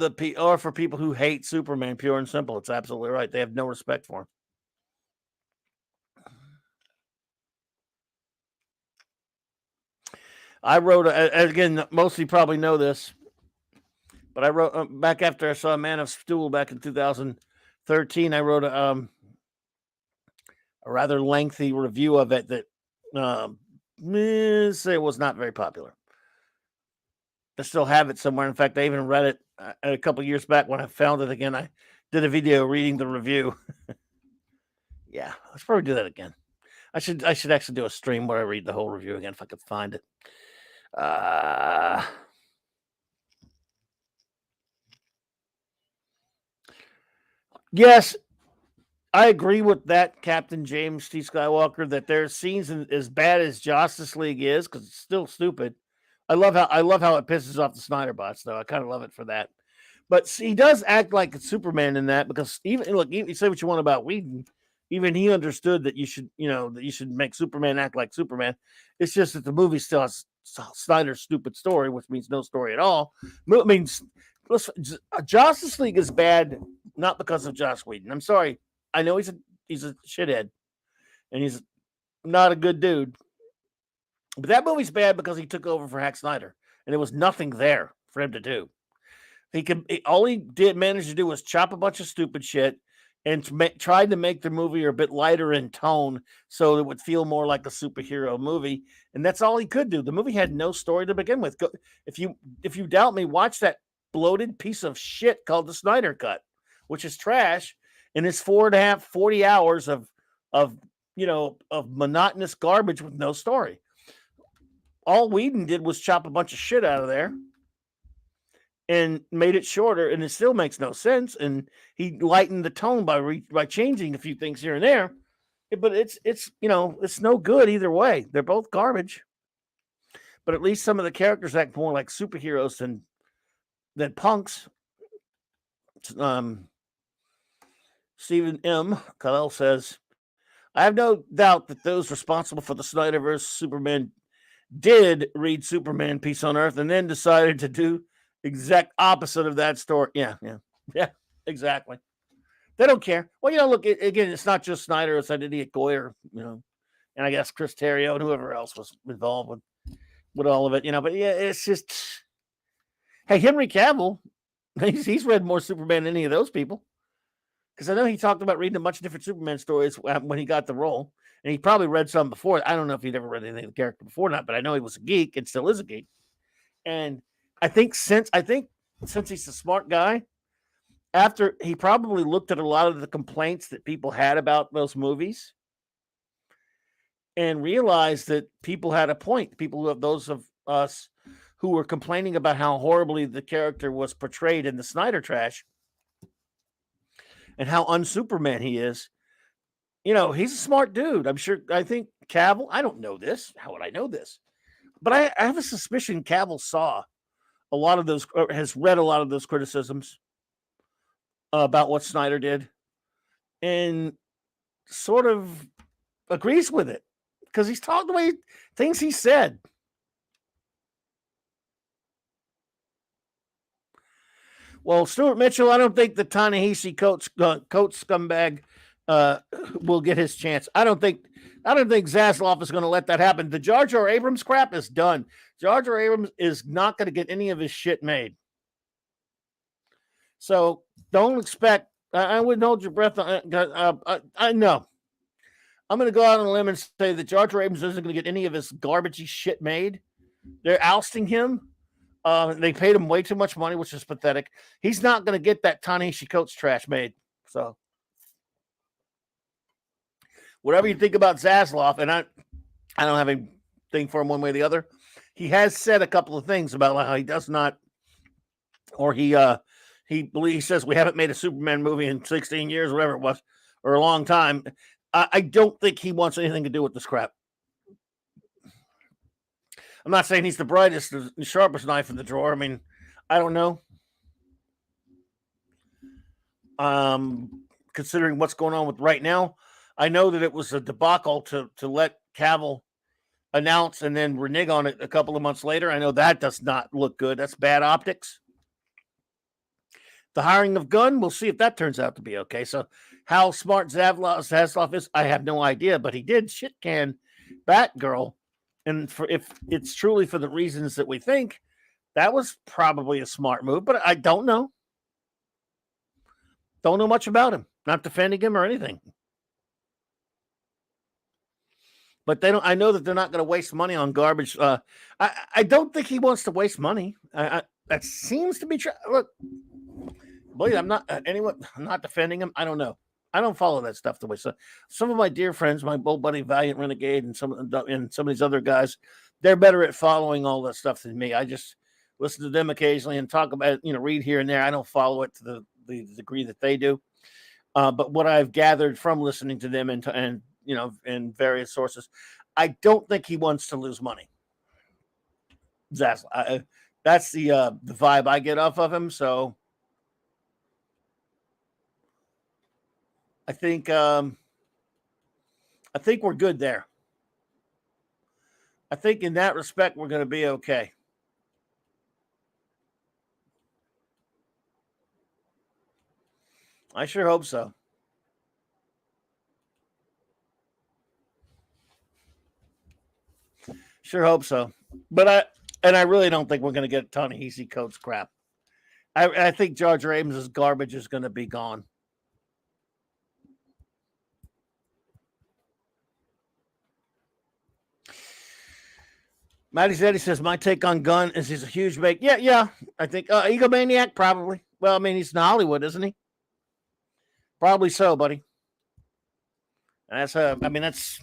for people who hate Superman, pure and simple. It's absolutely right. They have no respect for him. I wrote again. Most of you probably know this, but I wrote back after I saw Man of Steel back in 2013. I wrote a rather lengthy review of it that say was not very popular. I still have it somewhere. In fact, I even read it a couple years back when I found it again. I did a video reading the review. Yeah, let's probably do that again. I should actually do a stream where I read the whole review again if I could find it. Yes, I agree with that, Captain James T. Skywalker, that there's scenes as bad as Justice League is, because it's still stupid. I love how it pisses off the Snyder bots, though. I kind of love it for that. But he does act like Superman in that, because even you say what you want about Whedon, even he understood that you should make Superman act like Superman. It's just that the movie still has Snyder's stupid story, which means no story at all. It means Justice League is bad not because of Joss Whedon. I'm sorry. I know he's a shithead, and he's not a good dude. But that movie's bad because he took over for Zack Snyder, and there was nothing there for him to do. All he managed to do was chop a bunch of stupid shit and tried to make the movie a bit lighter in tone so it would feel more like a superhero movie. And that's all he could do. The movie had no story to begin with. If you doubt me, watch that bloated piece of shit called the Snyder Cut, which is trash. And it's 40 hours of monotonous garbage with no story. All Whedon did was chop a bunch of shit out of there and made it shorter, and it still makes no sense. And he lightened the tone by changing a few things here and there. But it's no good either way. They're both garbage. But at least some of the characters act more like superheroes than punks. Stephen M. Khalil says, I have no doubt that those responsible for the Snyderverse Superman did read Superman Peace on Earth and then decided to do exact opposite of that story. Yeah, exactly. They don't care. Well, look, again, it's not just Snyder, it's that idiot Goyer, and I guess Chris Terrio and whoever else was involved with all of it, but yeah, it's just, hey, Henry Cavill, he's read more Superman than any of those people. Because I know he talked about reading a bunch of different Superman stories when he got the role. And he probably read some before. I don't know if he'd ever read anything of the character before or not, but I know he was a geek and still is a geek. And I think since he's a smart guy, after he probably looked at a lot of the complaints that people had about those movies and realized that people had a point. Those of us who were complaining about how horribly the character was portrayed in the Snyder trash, and how un-Superman he is. He's a smart dude. I think Cavill, I don't know this. How would I know this? But I have a suspicion Cavill saw a lot of those, or has read a lot of those criticisms about what Snyder did and sort of agrees with it because he's talked the way things he said. Well, Stuart Mitchell, I don't think the Ta-Nehisi Coates scumbag will get his chance. I don't think Zaslav is going to let that happen. The Jar Jar Abrams crap is done. Jar Jar Abrams is not going to get any of his shit made. So don't expect. I wouldn't hold your breath. I know. I'm going to go out on a limb and say that Jar Jar Abrams isn't going to get any of his garbagey shit made. They're ousting him. They paid him way too much money, which is pathetic. He's not going to get that Ta-Nehisi Coates trash made. So, whatever you think about Zaslav, and I don't have anything for him one way or the other. He has said a couple of things about how he does not, or he says we haven't made a Superman movie in 16 years, whatever it was, or a long time. I don't think he wants anything to do with this crap. I'm not saying he's the brightest, the sharpest knife in the drawer. I mean, I don't know. Considering what's going on with right now, I know that it was a debacle to let Cavill announce and then renege on it a couple of months later. I know that does not look good. That's bad optics. The hiring of Gunn, we'll see if that turns out to be okay. So how smart Zaslav is, I have no idea, but he did shit can Batgirl And if it's truly for the reasons that we think, that was probably a smart move, but I don't know. Don't know much about him. Not defending him or anything. But they don't. I know that they're not going to waste money on garbage. I don't think he wants to waste money. That seems to be true. Look, believe I'm not anyone. I'm not defending him. I don't know. I don't follow that stuff the way some of my dear friends, my old buddy Valiant Renegade, and some of these other guys, they're better at following all that stuff than me. I just listen to them occasionally and talk about it, read here and there. I don't follow it to the degree that they do. But what I've gathered from listening to them and in various sources, I don't think he wants to lose money. That's the vibe I get off of him. So I think we're good there. I think in that respect we're going to be okay. I sure hope so. Sure hope so. But I really don't think we're going to get a ton of easy codes crap. I think Jar Jar Abrams' garbage is going to be gone. Matty Zeddy says, my take on Gunn is he's a huge make. Yeah. I think egomaniac, probably. Well, I mean, he's in Hollywood, isn't he? Probably so, buddy. That's that's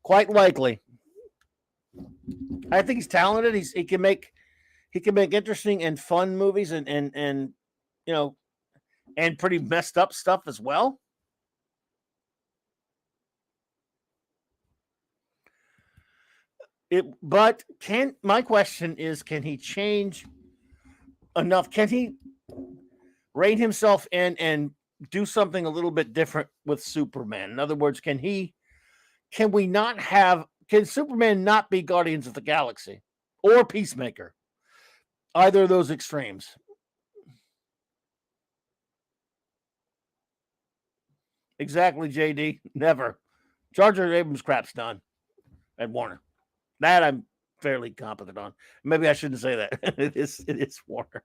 quite likely. I think he's talented. He can make interesting and fun movies and pretty messed up stuff as well. But my question is, can he change enough? Can he rein himself in and do something a little bit different with Superman? In other words, can Superman not be Guardians of the Galaxy or Peacemaker? Either of those extremes. Exactly, JD. Never. Jar Jar Abrams crap's done at Warner. That I'm fairly competent on. Maybe I shouldn't say that. It is Warner.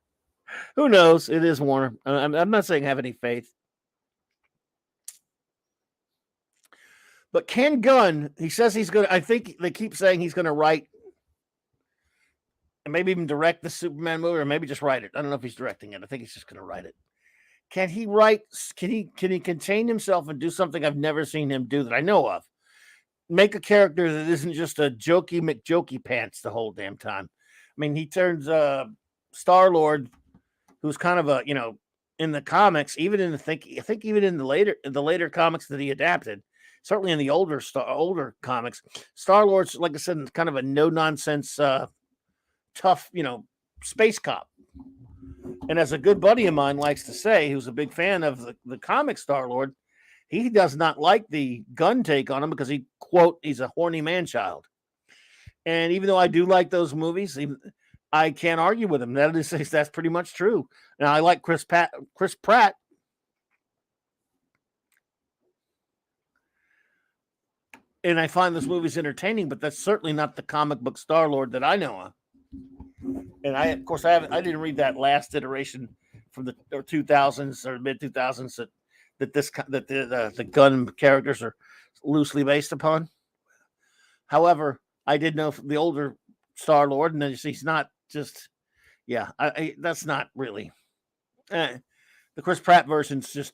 Who knows? It is Warner. I'm not saying have any faith. But Ken Gunn, he says he's going to, I think they keep saying he's going to write and maybe even direct the Superman movie, or maybe just write it. I don't know if he's directing it. I think he's just going to write it. Can he contain himself and do something I've never seen him do that I know of? Make a character that isn't just a jokey McJokey pants the whole damn time. I mean, he turns Star-Lord, who's kind of in the comics, even in even in the later comics that he adapted, certainly in the older comics, Star-Lord's, like I said, kind of a no-nonsense, tough, space cop. And as a good buddy of mine likes to say, who's a big fan of the comic Star-Lord, he does not like the Gunn take on him because he's a horny man-child. And even though I do like those movies, I can't argue with him. That's pretty much true. Now, I like Chris Pratt. And I find those movies entertaining, but that's certainly not the comic book Star-Lord that I know of. And I didn't read that last iteration from the 2000s or mid 2000s that the Gunn characters are loosely based upon. However, I did know the older Star-Lord, and then he's not just, that's not really. The Chris Pratt version's just,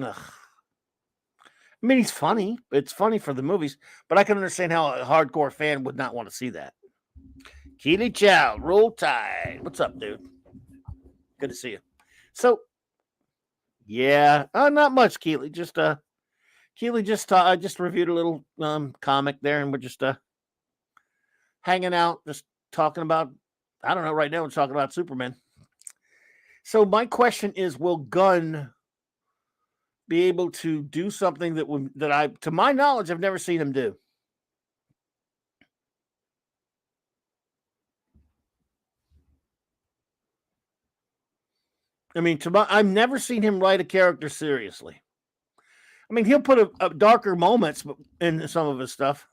ugh. I mean, he's funny. It's funny for the movies, but I can understand how a hardcore fan would not want to see that. Keely Chow, roll tide. What's up, dude? Good to see you. So, yeah, not much, Keely. Keely just reviewed a little comic there, and we're just hanging out, just talking about. I don't know. Right now, we're talking about Superman. So my question is: will Gunn be able to do something that to my knowledge, I've never seen him do? I mean, I've never seen him write a character seriously. I mean, he'll put a darker moments in some of his stuff.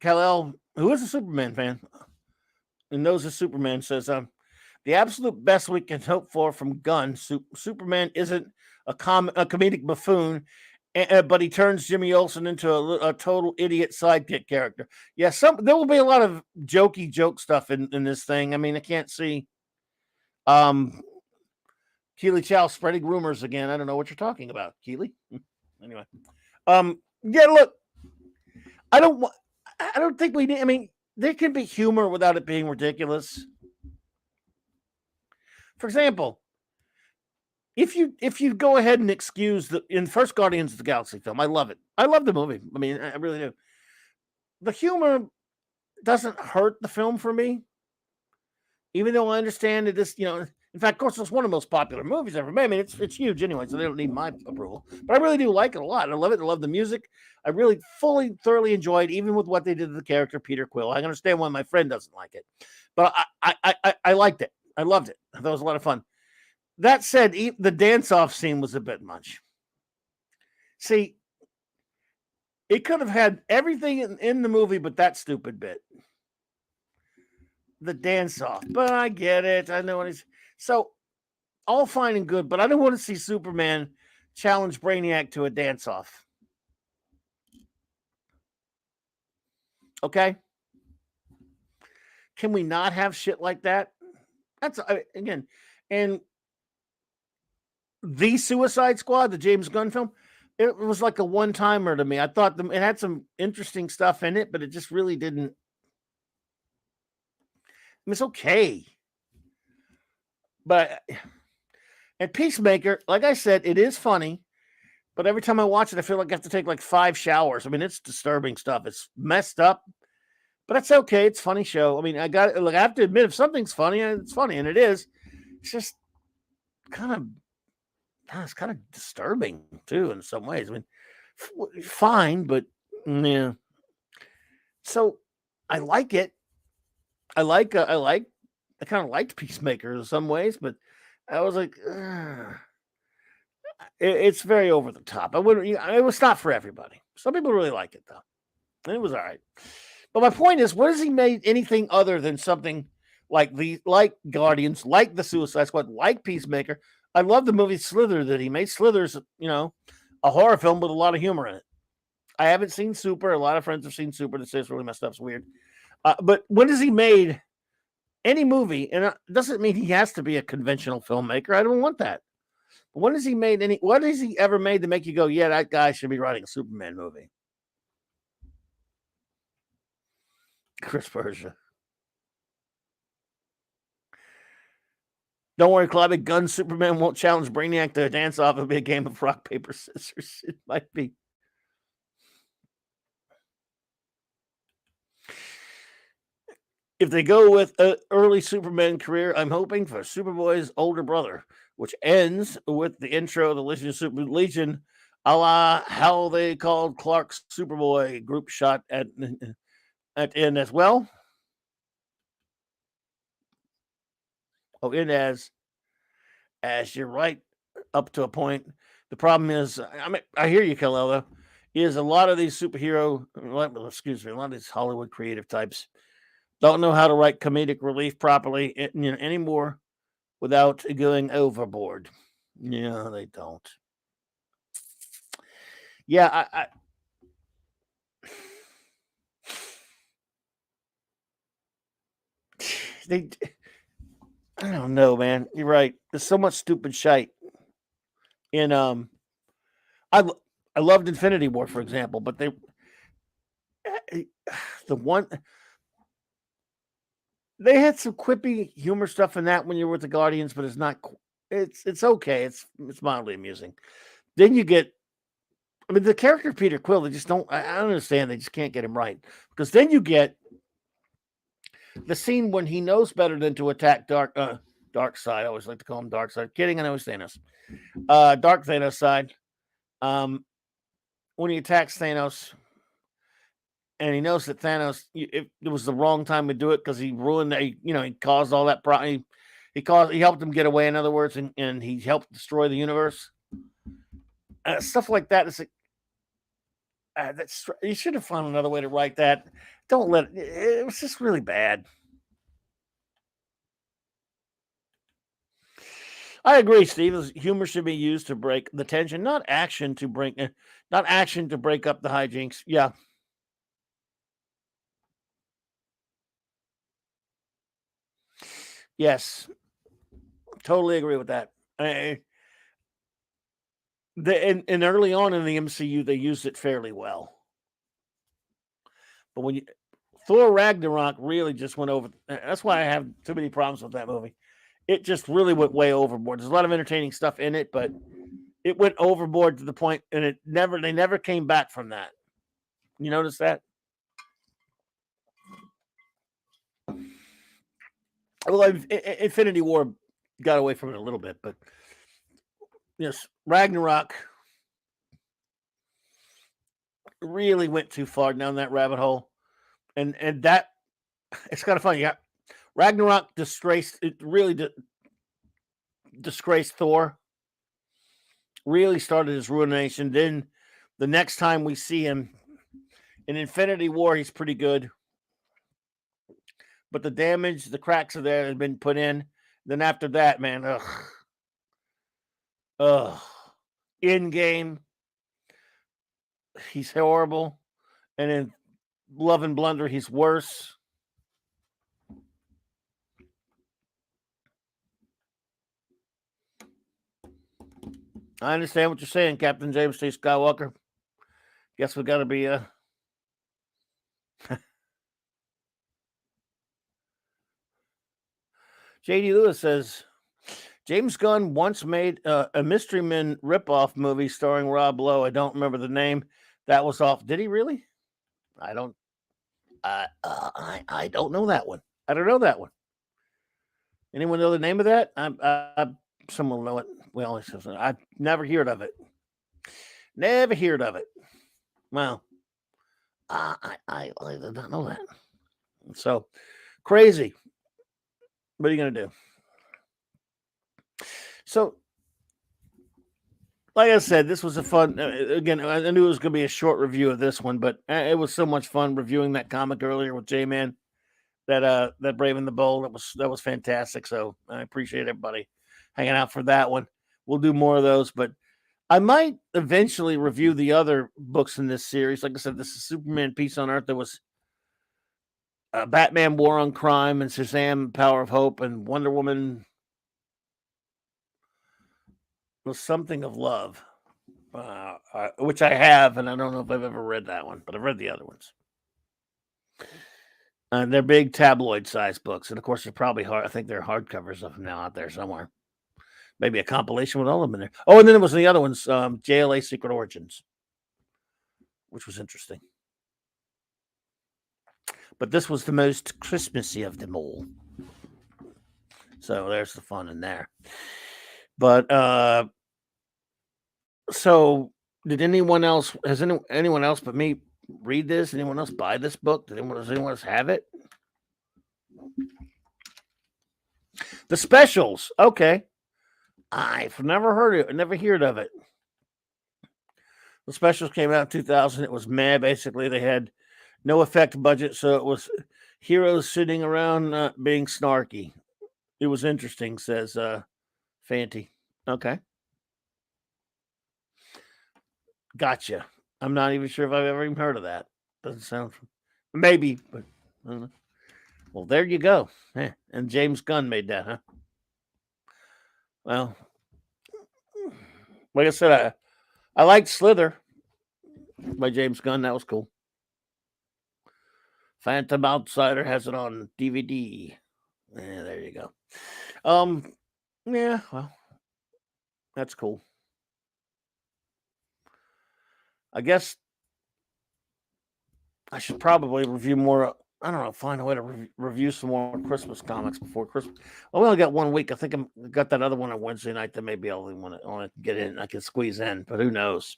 Kal-El, who is a Superman fan and knows a Superman, says, the absolute best we can hope for from Gunn, Superman isn't a comedic buffoon, but he turns Jimmy Olsen into a total idiot sidekick character. Yeah, there will be a lot of jokey joke stuff in this thing. I mean, I can't see Keely Chow spreading rumors again. I don't know what you're talking about, Keely. Anyway, yeah, look, I don't think we need. I mean, there can be humor without it being ridiculous. For example, if you go ahead and excuse in the first Guardians of the Galaxy film, I love it. I love the movie. I mean, I really do. The humor doesn't hurt the film for me, even though I understand that this, in fact, of course, it's one of the most popular movies ever made. I mean, it's huge anyway, so they don't need my approval. But I really do like it a lot. I love it. I love the music. I really thoroughly enjoyed, even with what they did to the character Peter Quill. I understand why my friend doesn't like it, but I liked it. I loved it. I thought it was a lot of fun. That said, the dance-off scene was a bit much. See, it could have had everything in the movie but that stupid bit. The dance-off. But I get it. I know what he's... So, all fine and good, but I don't want to see Superman challenge Brainiac to a dance-off. Okay? Can we not have shit like that? That's, again, and The Suicide Squad, the James Gunn film, it was like a one-timer to me. I thought it had some interesting stuff in it, but it just really didn't. I mean, it's okay. But, and Peacemaker, like I said, it is funny, but every time I watch it, I feel like I have to take like 5 showers. I mean, it's disturbing stuff. It's messed up, but it's okay. It's a funny show. I mean, I have to admit, if something's funny, it's funny, and it is. It's just it's kind of disturbing too in some ways. I mean, fine, but yeah. So I like it. I kind of liked Peacemaker in some ways, but I was like, it's very over the top. I wouldn't. It was not for everybody. Some people really like it though. It was all right. But my point is, what has he made anything other than something like Guardians, like the Suicide Squad, like Peacemaker? I love the movie Slither that he made. Slither's, a horror film with a lot of humor in it. I haven't seen Super. A lot of friends have seen Super. They say it's really messed up. It's weird. But when has he made any movie? And it doesn't mean he has to be a conventional filmmaker. I don't want that. But when has he made any? What has he ever made to make you go, yeah, that guy should be writing a Superman movie? Chris Persia. Don't worry, Clobby. Gun Superman won't challenge Brainiac to a dance-off. It'll be a game of rock, paper, scissors. It might be. If they go with an early Superman career, I'm hoping for Superboy's older brother, which ends with the intro of the Legion, a la how they called Clark's Superboy group shot at end as well. Oh, in as you're right up to a point. The problem is, I hear you, Kal-El, is a lot of these a lot of these Hollywood creative types don't know how to write comedic relief properly anymore without going overboard. Yeah, they don't. Yeah, I don't know, man. You're right. There's so much stupid shite. In I loved Infinity War, for example, but the one they had some quippy humor stuff in that when you were with the Guardians, but it's not. It's okay. It's mildly amusing. Then you get, I mean, the character Peter Quill. They just don't. I don't understand. They just can't get him right, because then you get the scene when he knows better than to attack Dark Side. I always like to call him Dark Side. Kidding, I know it's Thanos. Dark Thanos side. When he attacks Thanos, and he knows that Thanos, it was the wrong time to do it because he ruined. He caused all that problem. He helped him get away. In other words, and he helped destroy the universe. Stuff like that. It's like, That's you should have found another way to write that. Don't let it was just really bad. I agree, Steve. Humor should be used to break the tension, not action to break up the hijinks. Yeah. Yes. Totally agree with that. And early on in the MCU, they used it fairly well. But when Thor Ragnarok really just went over. That's why I have too many problems with that movie. It just really went way overboard. There's a lot of entertaining stuff in it, but it went overboard to the point, and they never came back from that. You notice that? Well, Infinity War got away from it a little bit, but yes, Ragnarok really went too far down that rabbit hole, and that it's kind of funny. Yeah, Ragnarok disgraced it. Really disgraced Thor. Really started his ruination. Then the next time we see him in Infinity War, he's pretty good. But the damage, the cracks are there had been put in. Then after that, man, in game, he's horrible, and in Love and Blunder, he's worse. I understand what you're saying, Captain James T. Skywalker. Guess we got to be J.D. Lewis says James Gunn once made a Mystery Men ripoff movie starring Rob Lowe. I don't remember the name. That was off. Did he really? I don't. I don't know that one. I don't know that one. Anyone know the name of that? Someone will know it. Well, I've never heard of it. Never heard of it. Well, I did not know that. So crazy. What are you gonna do? So, like I said, this was a fun. Again, I knew it was gonna be a short review of this one, but it was so much fun reviewing that comic earlier with J-Man. That Brave and the Bold. That was fantastic. So I appreciate everybody hanging out for that one. We'll do more of those, but I might eventually review the other books in this series. Like I said, this is Superman Peace on Earth. There was Batman War on Crime and Shazam Power of Hope and Wonder Woman was Something of Love, which I have, and I don't know if I've ever read that one, but I've read the other ones. They're big tabloid-sized books, and of course, they're probably hard. I think there are hardcovers of them now out there somewhere. Maybe a compilation with all of them in there. Oh, and then there was the other ones, JLA Secret Origins, which was interesting. But this was the most Christmassy of them all. So there's the fun in there. But so did anyone else? Has anyone else but me read this? Anyone else buy this book? Does anyone else have it? The Specials. Okay. I've never heard it. Never heard of it. The Specials came out in 2000. It was meh. Basically, they had no effect budget, so it was heroes sitting around being snarky. It was interesting, says Fanty. Okay. Gotcha. I'm not even sure if I've ever even heard of that. Doesn't sound. Maybe, but I don't know. Well, there you go. And James Gunn made that, huh? Well, like I said, I liked Slither by James Gunn. That was cool. Phantom Outsider has it on DVD. Yeah, there you go. Yeah, well, that's cool. I guess I should probably review more. I don't know, find a way to review some more Christmas comics before Christmas. Well, we only got 1 week. I think I got that other one on Wednesday night that maybe I'll want to get in. I can squeeze in, but who knows?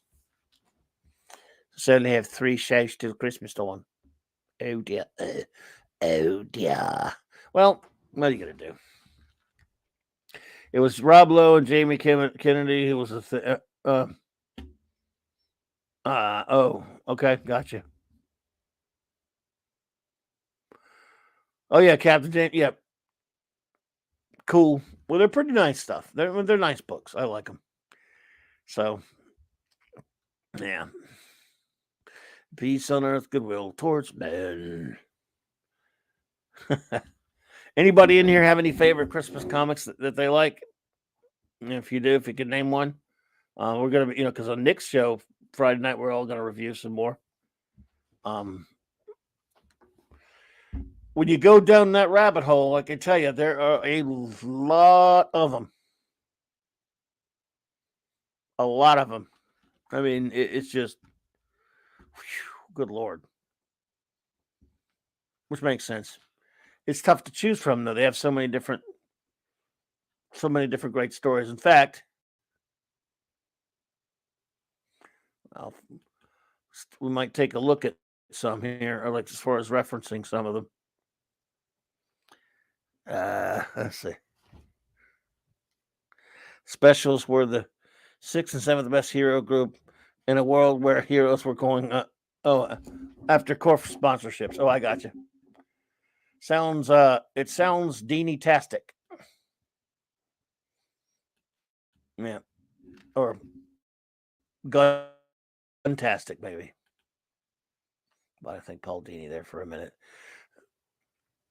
Certainly have 3 shows till Christmas dawn. Oh dear. Oh dear. Well, what are you gonna do? It was Rob Lowe and Jamie Kennedy who was Oh, okay, gotcha. Oh yeah, Captain James. Yep, cool. Well, they're pretty nice stuff. They're nice books. I like them. So yeah, peace on earth, goodwill towards men. Anybody in here have any favorite Christmas comics that they like? If you do, if you could name one, we're gonna be, because on Nick's show Friday night, we're all gonna review some more. When you go down that rabbit hole, I can tell you there are a lot of them. A lot of them. I mean, it's just, whew, good Lord. Which makes sense. It's tough to choose from, though. They have so many different great stories. In fact, we might take a look at some here, or like as far as referencing some of them. Let's see. Specials were the 6th and 7th best hero group in a world where heroes were going after core sponsorships. Oh, I got you. It sounds Deanie-tastic. Yeah. Or Guntastic, maybe. But I think Paul Dini there for a minute.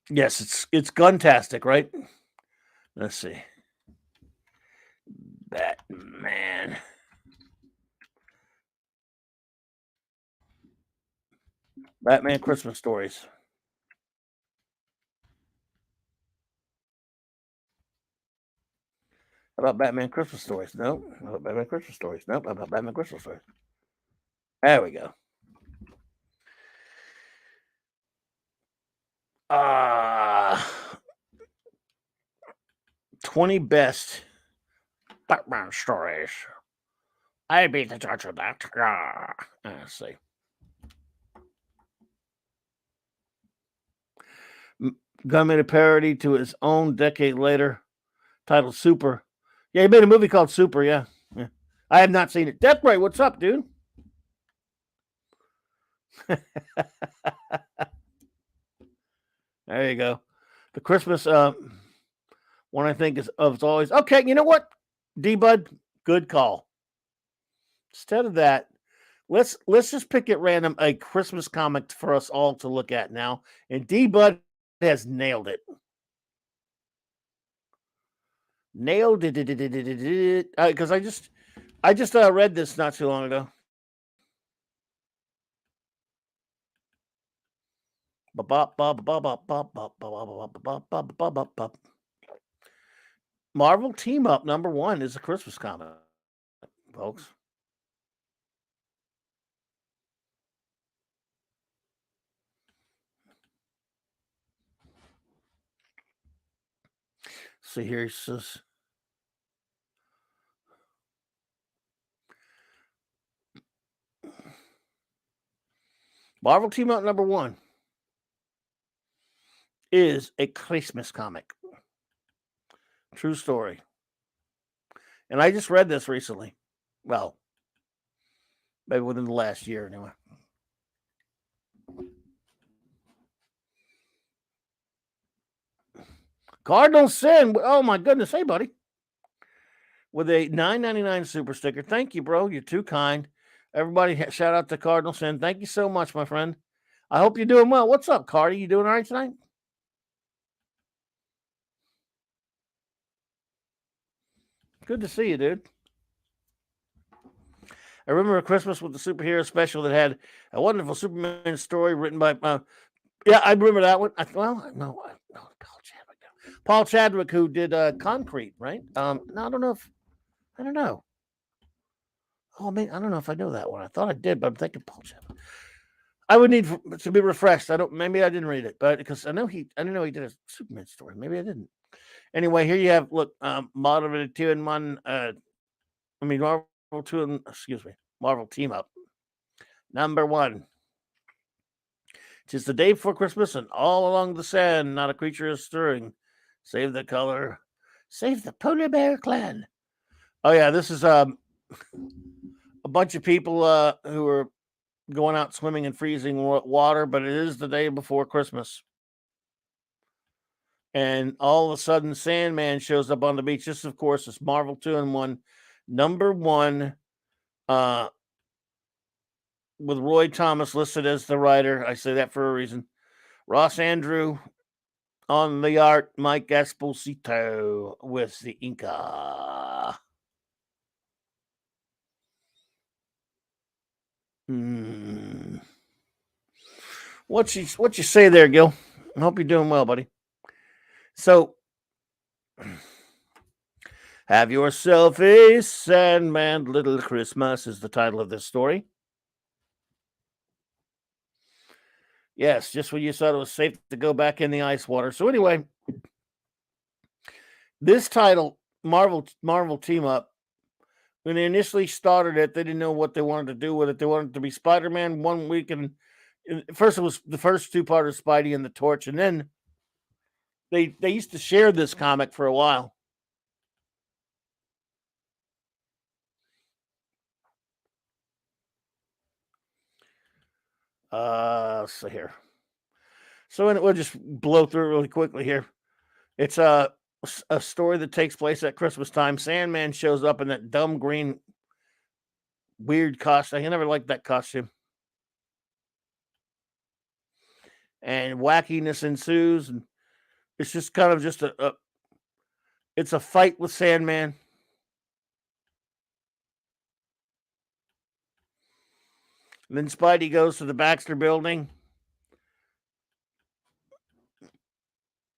Yes, it's Guntastic, right? Let's see. Batman Christmas Stories. How about Batman Christmas Stories? No. How about Batman Christmas Stories? Nope. How about Batman Christmas Stories? There we go. 20 best Batman stories. I be the judge of that. Let's see. Gunn made a parody to his own decade later titled Super. Yeah, he made a movie called Super, yeah. I have not seen it. Death Ray, what's up, dude? There you go. The Christmas one I think is always okay. You know what, D-Bud, good call. Instead of that, let's just pick at random a Christmas comic for us all to look at now, and D-Bud has nailed it. Nailed it because I just read this not too long ago. Marvel Team Up #1 is a Christmas comic, folks. See here, he says, Marvel Team Up #1 is a Christmas comic. True story. And I just read this recently. Well, maybe within the last year, anyway. Cardinal Sin. Oh my goodness. Hey, buddy. With a $9.99 super sticker. Thank you, bro. You're too kind. Everybody, shout out to Cardinal Sin. Thank you so much, my friend. I hope you're doing well. What's up, Cardi? You doing all right tonight? Good to see you, dude. I remember a Christmas with the superhero special that had a wonderful Superman story written by. Yeah, I remember that one. No, Paul Chadwick, who did Concrete, right? No, I don't know. Oh man, I don't know if I know that one. I thought I did, but I'm thinking Paul Chadwick. I would need to be refreshed. Maybe I didn't read it, but because I didn't know he did a Superman story. Maybe I didn't. Anyway, here you have Marvel 2-in-1. Marvel 2 and Marvel Team Up #1. Tis the day before Christmas, and all along the sand, not a creature is stirring. Save the color, save the polar bear clan. Oh yeah, this is a bunch of people who are going out swimming in freezing water, but it is the day before Christmas. And all of a sudden, Sandman shows up on the beach. This, of course, is Marvel 2-in-1, number 1, with Roy Thomas listed as the writer. I say that for a reason. Ross Andrew on the art, Mike Esposito with the Inca. What you say there, Gil? I hope you're doing well, buddy. So, have yourself a Sandman Little Christmas is the title of this story. Yes, just when you thought it was safe to go back in the ice water. So anyway, this title, Marvel Team Up, when they initially started it, they didn't know what they wanted to do with it. They wanted it to be Spider-Man 1 week, and first it was the first 2 part of Spidey and the Torch, and then they used to share this comic for a while. So here. So we'll just blow through it really quickly here. It's a story that takes place at Christmas time. Sandman shows up in that dumb green weird costume. I never liked that costume. And wackiness ensues, and it's just kind of just it's a fight with Sandman. And then Spidey goes to the Baxter building,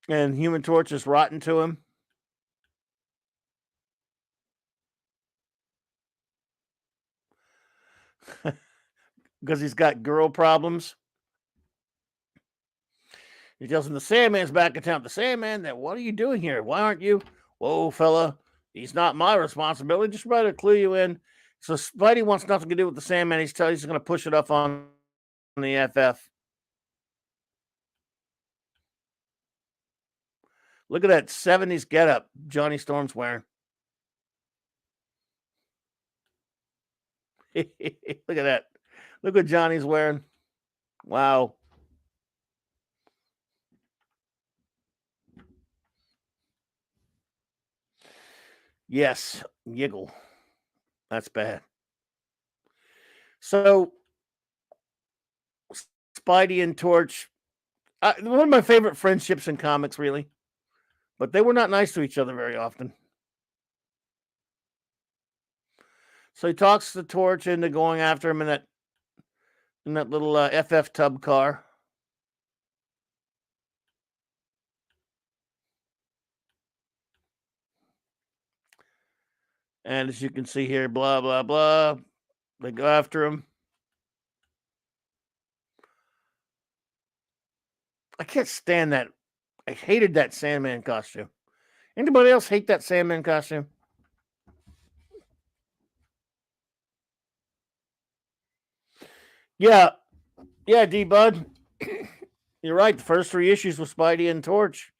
and Human Torch is rotten to him. Because he's got girl problems. He tells him the Sandman's back in town. The Sandman, what are you doing here? Why aren't you? Whoa, fella, he's not my responsibility. Just try to clue you in. So Spidey wants nothing to do with the Sandman. He's going to push it off on the FF. Look at that 70s getup Johnny Storm's wearing. Look at that. Look what Johnny's wearing. Wow. Yes, giggle. That's bad. So, Spidey and Torch, one of my favorite friendships in comics, really. But they were not nice to each other very often. So he talks the Torch into going after him in that little FF tub car. And as you can see here, blah, blah, blah. They go after him. I can't stand that. I hated that Sandman costume. Anybody else hate that Sandman costume? Yeah, D-Bud. You're right. The first 3 issues with Spidey and Torch.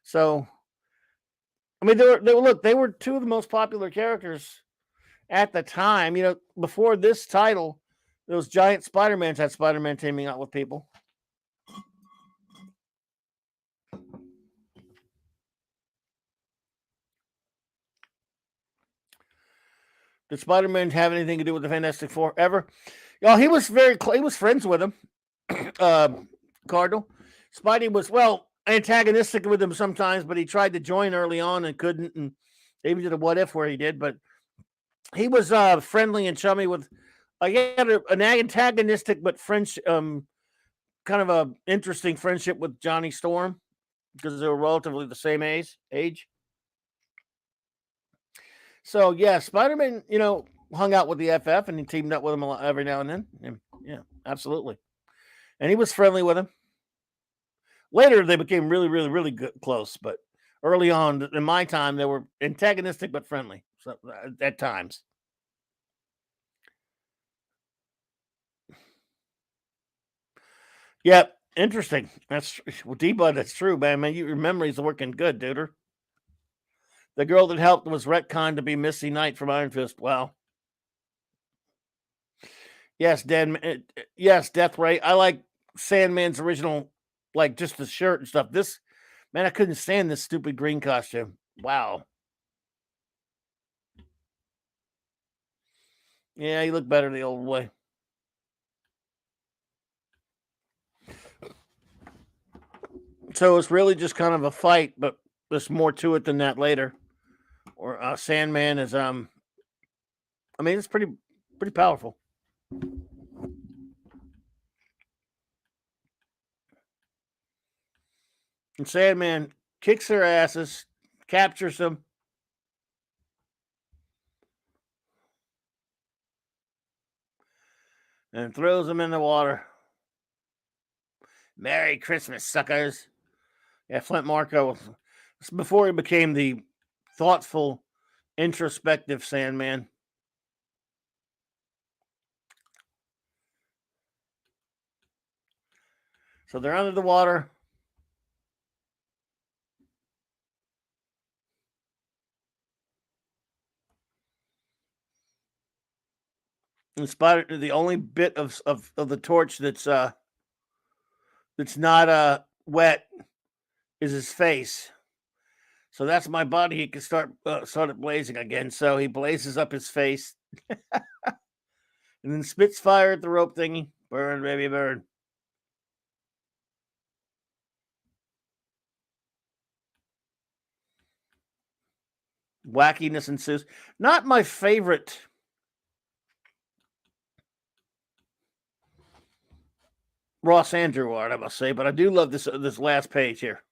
So, I mean, they were 2 of the most popular characters at the time. You know, before this title, those giant Spider-Mans had Spider-Man teaming up with people. Did Spider-Man have anything to do with the Fantastic Four ever? He was he was friends with him. Cardinal. Spidey was, antagonistic with him sometimes, but he tried to join early on and couldn't, and they even did a what if where he did, but he was friendly and chummy with he had an antagonistic but French kind of a interesting friendship with Johnny Storm because they were relatively the same age. So yeah, Spider-Man, hung out with the FF and he teamed up with him every now and then. Yeah, absolutely. And he was friendly with him. Later, they became really, really, really good, close. But early on, in my time, they were antagonistic but friendly at times. Yeah, interesting. That's D-Bud. That's true, man. Your memory's working good, dude. The girl that helped was retconned to be Misty Knight from Iron Fist. Wow. Yes, yes, Death Ray. I like Sandman's original, like just the shirt and stuff. This man, I couldn't stand this stupid green costume. Wow. Yeah, he looked better the old way. So it's really just kind of a fight, but there's more to it than that later. Or Sandman is I mean, it's pretty powerful. And Sandman kicks their asses, captures them, and throws them in the water. Merry Christmas, suckers. Yeah, Flint Marko, before he became the thoughtful, introspective Sandman. So they're under the water. In spite of the only bit of the torch that's not wet is his face. So that's my body. He can start blazing again. So he blazes up his face, and then spits fire at the rope thingy. Burn, baby, burn. Wackiness ensues. Not my favorite Ross Andrew art, I must say, but I do love this last page here.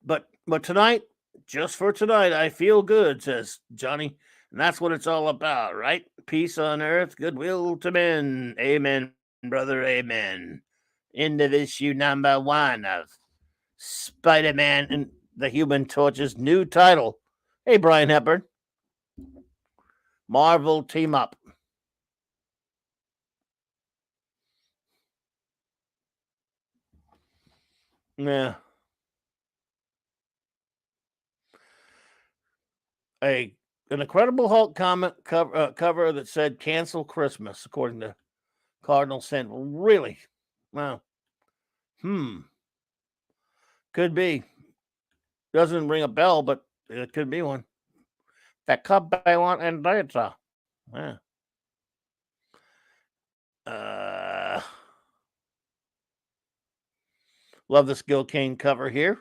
But tonight, just for tonight, I feel good, says Johnny. And that's what it's all about, right? Peace on earth, goodwill to men. Amen, brother, amen. Into issue number 1 of Spider-Man and the Human Torch's new title. Hey, Brian Hepburn. Marvel team up. Yeah. An Incredible Hulk comic cover that said "Cancel Christmas," according to Cardinal Sin. Really? Wow. Could be. Doesn't ring a bell, but it could be one. That could be one and data. Yeah. Love this Gil Kane cover here.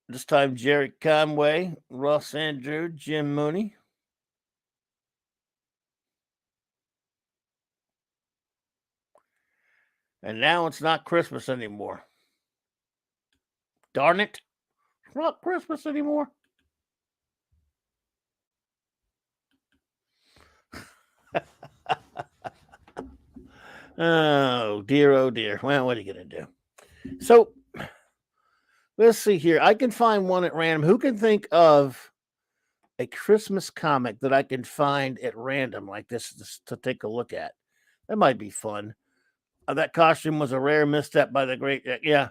This time, Jerry Conway, Ross Andrew, Jim Mooney. And now it's not Christmas anymore. Darn it. It's not Christmas anymore. Oh, dear, oh, dear. Well, what are you going to do? So, let's see here. I can find one at random. Who can think of a Christmas comic that I can find at random like this to take a look at? That might be fun. That costume was a rare misstep by the great. Yeah.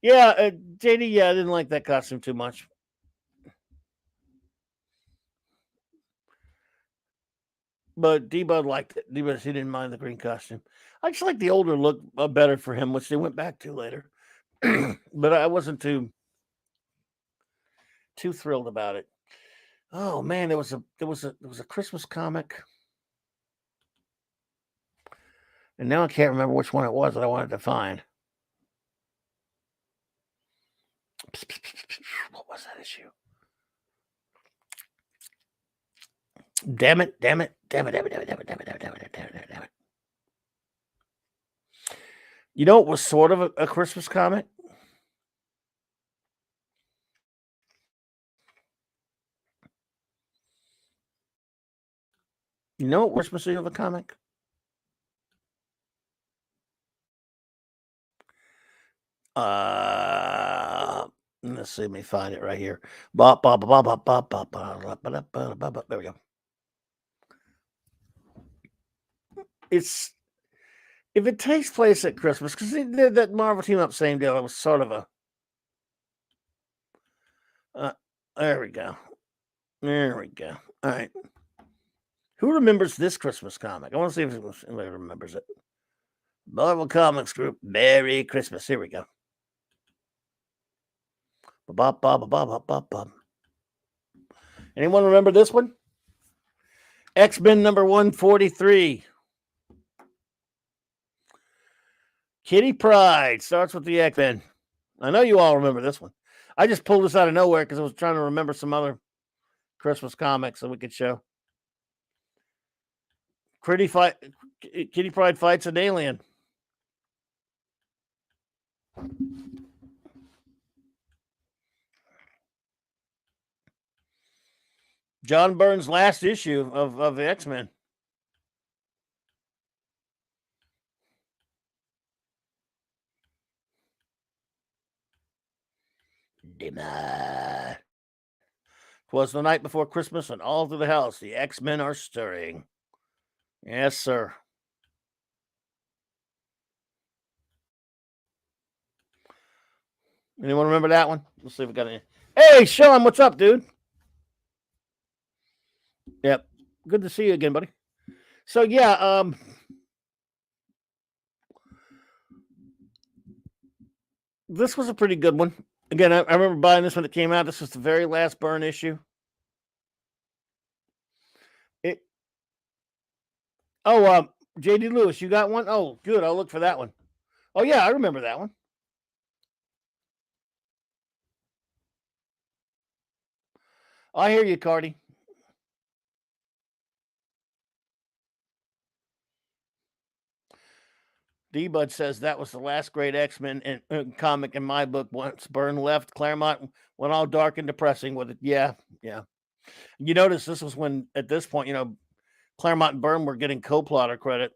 Yeah, JD, yeah, I didn't like that costume too much. But D-Bud liked it. D-Bud, he didn't mind the green costume. I just like the older look better for him, which they went back to later. But I wasn't too thrilled about it. Oh man, there was a Christmas comic, and now I can't remember which one it was that I wanted to find. What was that issue? Damn it. You know, it was sort of a Christmas comic. You know what Christmas of a comic? Let's see, let me find it right here. There we go. It's If it takes place at Christmas, because they did that Marvel Team Up same deal, it was sort of a. There we go. There we go. All right. Who remembers this Christmas comic? I want to see if anybody remembers it. Marvel Comics Group, Merry Christmas. Here we go. Anyone remember this one? X-Men number 143. Kitty Pryde starts with the X-Men. I know you all remember this one. I just pulled this out of nowhere because I was trying to remember some other Christmas comics that we could show. Kitty Pryde fights an alien. John Byrne's last issue of the X-Men. Dimmer. 'Twas the night before Christmas, and all through the house the X-Men are stirring. Yes, sir. Anyone remember that one? Let's see if we got any. Hey, Sean, what's up, dude? Yep. Good to see you again, buddy. So yeah, this was a pretty good one. Again, I remember buying this when it came out. This was the very last Byrne issue. JD Lewis, you got one? Oh, good. I'll look for that one. Oh yeah, I remember that one. I hear you, Cardi. D-Bud says that was the last great X-Men comic in my book. Once Byrne left, Claremont went all dark and depressing with it. Yeah. You notice this was when, at this point, Claremont and Byrne were getting co-plotter credit.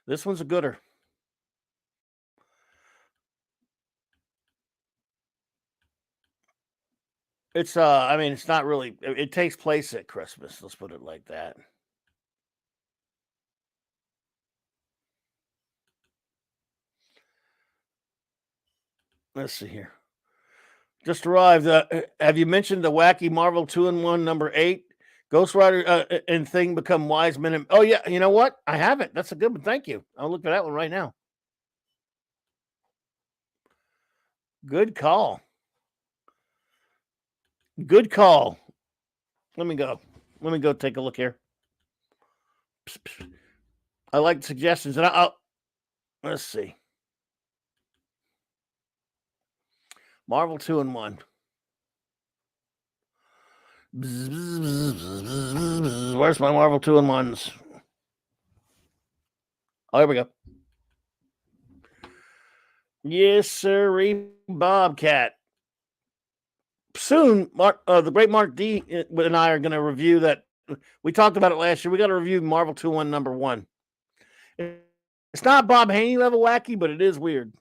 This one's a gooder. It's it's not really. It takes place at Christmas. Let's put it like that. Let's see here. Just arrived. Have you mentioned the wacky Marvel 2-in-1 number 8? Ghost Rider and Thing become wise men. Oh yeah, you know what? I haven't. That's a good one. Thank you. I'll look for that one right now. Good call. Good call. Let me go take a look here. I like the suggestions, and I'll let's see. Marvel 2-in-1. Where's my Marvel 2-in-1s? Oh, here we go. Yes, sir, Bobcat. Soon, the great Mark D and I are going to review that. We talked about it last year. We got to review Marvel 2-1 number 1. It's not Bob Haney level wacky, but it is weird.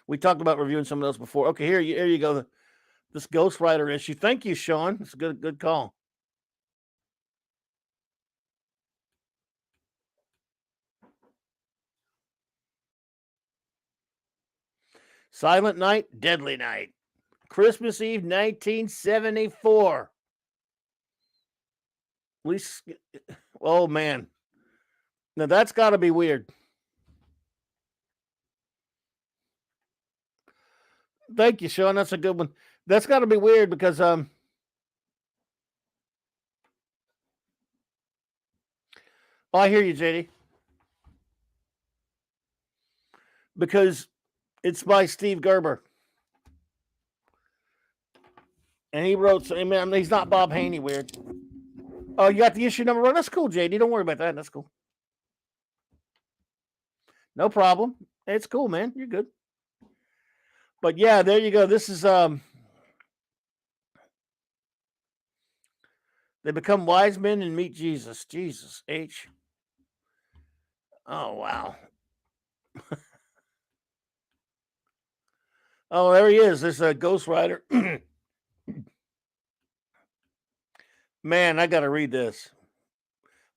We talked about reviewing some of those before. Okay, here you go. This Ghost Rider issue. Thank you, Sean. It's a good call. Silent Night, Deadly Night. Christmas Eve, 1974. At least, oh man. Now that's got to be weird. Thank you, Sean. That's a good one. That's got to be weird because I hear you, JD. Because it's by Steve Gerber. And he wrote, he's not Bob Haney weird. Oh, you got the issue number 1? That's cool, JD. Don't worry about that. That's cool. No problem. It's cool, man. You're good. But yeah, there you go. This is they become wise men and meet Jesus. Jesus H. Oh wow. Oh, there he is. There's a Ghost Rider. Man, I got to read this.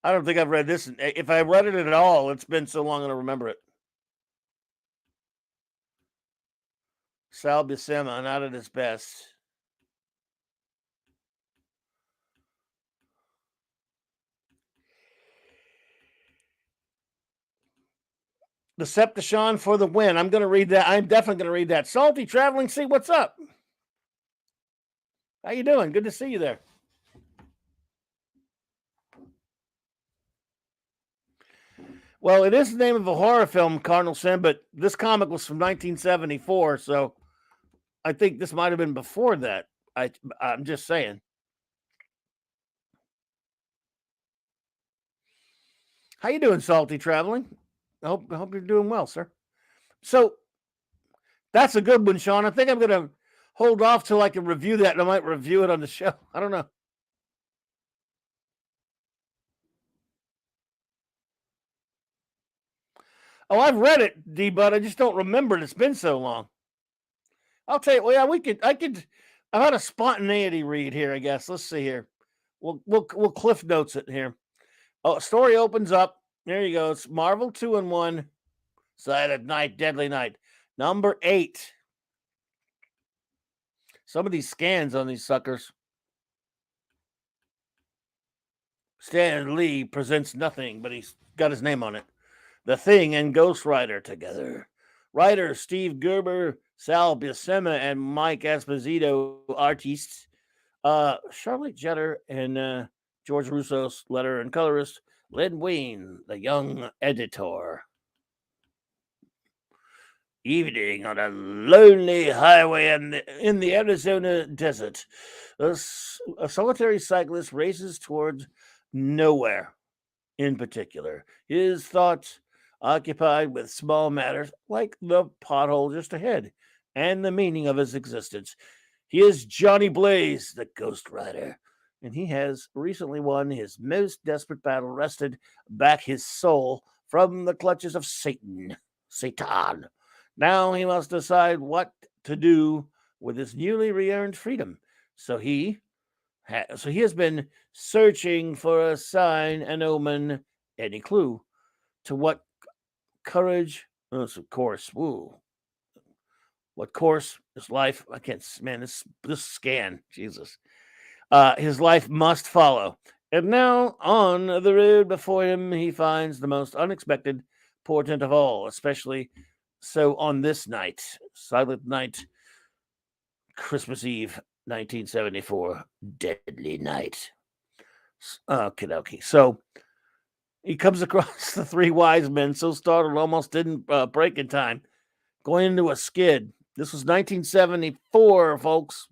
I don't think I've read this. If I read it at all, it's been so long I don't remember it. Sal Buscema, not at his best. Decepticon for the win. I'm going to read that. I'm definitely going to read that. Salty Traveling C, what's up? How you doing? Good to see you there. Well, it is the name of a horror film, Cardinal Sin, but this comic was from 1974, so I think this might have been before that. I'm just saying. How you doing, Salty Traveling? I hope you're doing well, sir. So that's a good one, Sean. I think I'm going to hold off till I can review that, and I might review it on the show. I don't know. Oh, I've read it, D-Bud. I just don't remember it. It's been so long. I'll tell you. Well, yeah, I've had a spontaneity read here, I guess. Let's see here. We'll cliff notes it here. Oh, story opens up. There you go. It's Marvel 2-in-1. Silent Night, Deadly Night. Number 8. Some of these scans on these suckers. Stan Lee presents nothing, but he's got his name on it. The Thing and Ghost Rider together. Writers Steve Gerber, Sal Buscema, and Mike Esposito, artists. Charlotte Jeter and George Russo's letter and colorist Len Wein, the young editor. Evening on a lonely highway in the Arizona desert. A solitary cyclist races towards nowhere in particular. His thoughts occupied with small matters like the pothole just ahead and the meaning of his existence. He is Johnny Blaze, the Ghost Rider, and he has recently won his most desperate battle, wrested back his soul from the clutches of Satan. Now he must decide what to do with his newly re-earned freedom. So he has been searching for a sign, an omen, any clue to what courage, of course, what course his life, I can't, man, this scan, Jesus, his life must follow. And now on the road before him, he finds the most unexpected portent of all, especially so on this night, Silent Night, Christmas Eve, 1974, Deadly Night. Okay. So he comes across the three wise men, so startled almost didn't break in time, going into a skid. This was 1974, folks.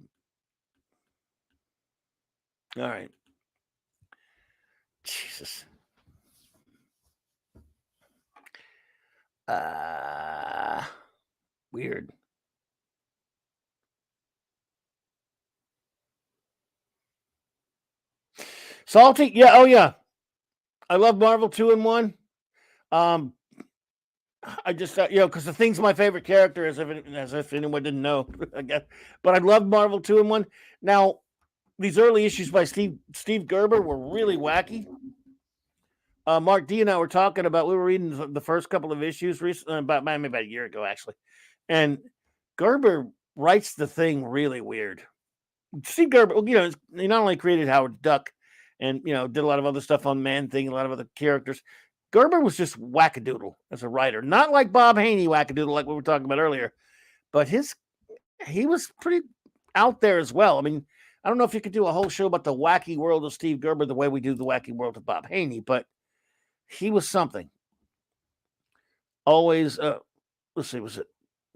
All right. Jesus. Weird. Salty? Yeah, oh yeah. I love Marvel 2-in-1. I just because the Thing's my favorite character, as if anyone didn't know, I guess. But I love Marvel 2-in-1. Now, these early issues by Steve Gerber were really wacky. Mark D and I were talking about. We were reading the first couple of issues recently, about a year ago, actually, and Gerber writes the Thing really weird. Steve Gerber, he not only created Howard Duck, and did a lot of other stuff on Man Thing, a lot of other characters. Gerber was just wackadoodle as a writer, not like Bob Haney wackadoodle like we were talking about earlier, but he was pretty out there as well. I mean, I don't know if you could do a whole show about the wacky world of Steve Gerber the way we do the wacky world of Bob Haney, but he was something. Always, let's see, was it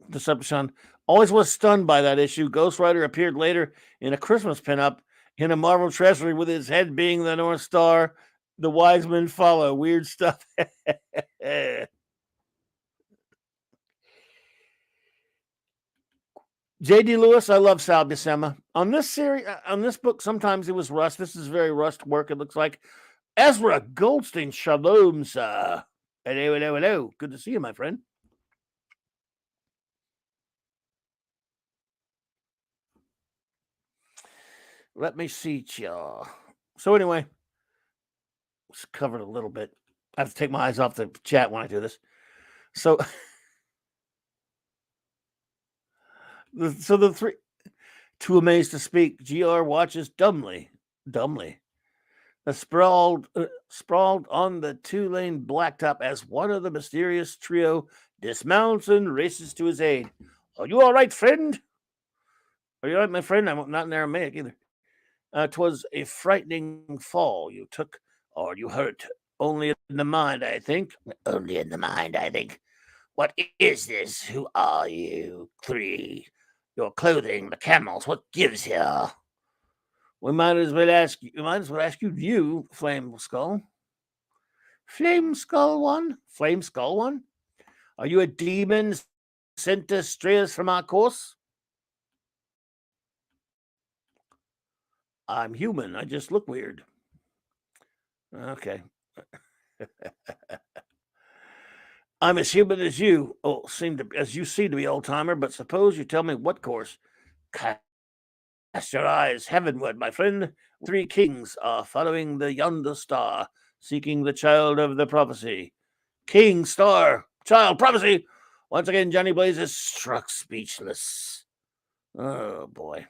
Decepticon? Always was stunned by that issue. Ghost Rider appeared later in a Christmas pinup in a Marvel treasury with his head being the North Star. The wise men follow. Weird stuff. J.D. Lewis, I love Sal Buscema. On this series, on this book, sometimes it was Rust. This is very Rust work, it looks like. Ezra Goldstein, shalom, sir. Hello. Good to see you, my friend. Let me see, y'all. So anyway, let's cover it a little bit. I have to take my eyes off the chat when I do this. So, the three, too amazed to speak, GR watches dumbly. Sprawled on the two-lane blacktop as one of the mysterious trio dismounts and races to his aid. Are you all right, friend? Are you all right, my friend? I'm not in Aramaic either. 'Twas a frightening fall you took, or you hurt. Only in the mind, I think. Only in the mind, I think. What is this? Who are you three? Your clothing, the camels, what gives here? We might as well ask you, Flame Skull. Flame Skull One? Flame Skull One? Are you a demon sent to stray us from our course? I'm human. I just look weird. Okay. I'm as human as you. As you seem to be, old timer. But suppose you tell me what course. Cast your eyes heavenward, my friend. Three kings are following the yonder star, seeking the child of the prophecy. King, star, child, prophecy. Once again, Johnny Blaze is struck speechless. Oh boy.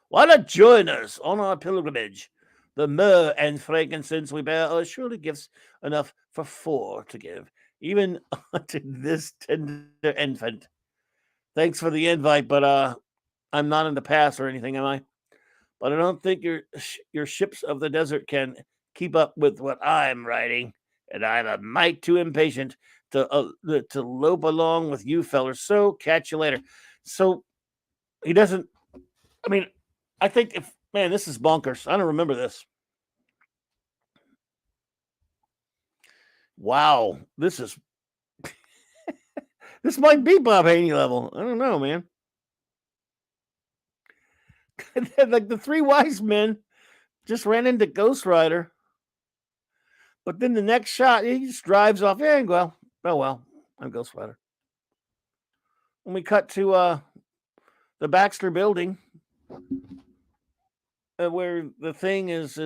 Why not join us on our pilgrimage? The myrrh and frankincense we bear are surely gifts enough for four to give, even unto this tender infant. Thanks for the invite, but I'm not in the past or anything, am I? But I don't think your ships of the desert can keep up with what I'm riding, and I'm a mite too impatient to lope along with you fellers. So catch you later. So he doesn't. I mean, I think this is bonkers. I don't remember this. Wow, this is this might be Bob Haney level. I don't know, man. Like the three wise men just ran into Ghost Rider, but then the next shot he just drives off. Yeah, well, I'm Ghost Rider. When we cut to the Baxter building, where the thing is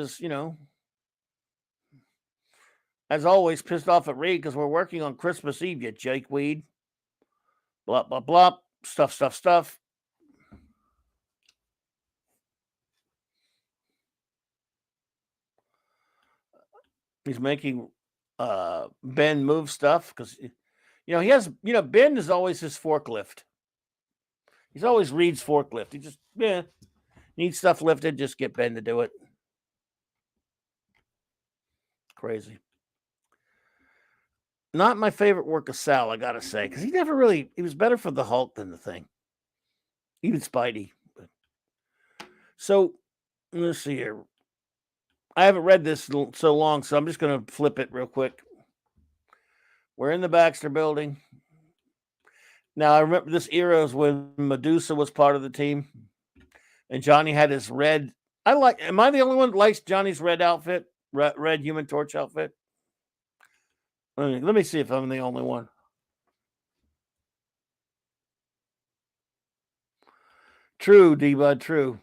as always pissed off at Reed because we're working on Christmas Eve, you jakeweed. Blah blah blah. Stuff. He's making Ben move stuff because he has Ben is always his forklift. He's always Reed's forklift. He just needs stuff lifted. Just get Ben to do it. Crazy. Not my favorite work of Sal, I gotta say, because he was better for the Hulk than the Thing. Even Spidey. So let's see here. I haven't read this so long, so I'm just going to flip it real quick. We're in the Baxter building. Now, I remember this era is when Medusa was part of the team, and Johnny had his red. Am I the only one that likes Johnny's red outfit? Red Human Torch outfit? Let me see if I'm the only one. True, D-Bud, true.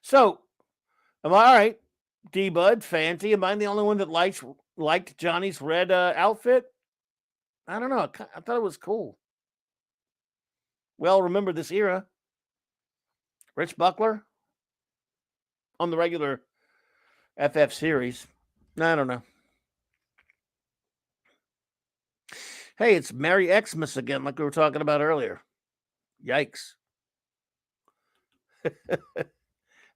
So, am I all right? D-Bud, Fanty, am I the only one that liked Johnny's red outfit? I don't know. I thought it was cool. Well, remember this era. Rich Buckler on the regular FF series. I don't know. Hey, it's Merry Xmas again, like we were talking about earlier. Yikes. All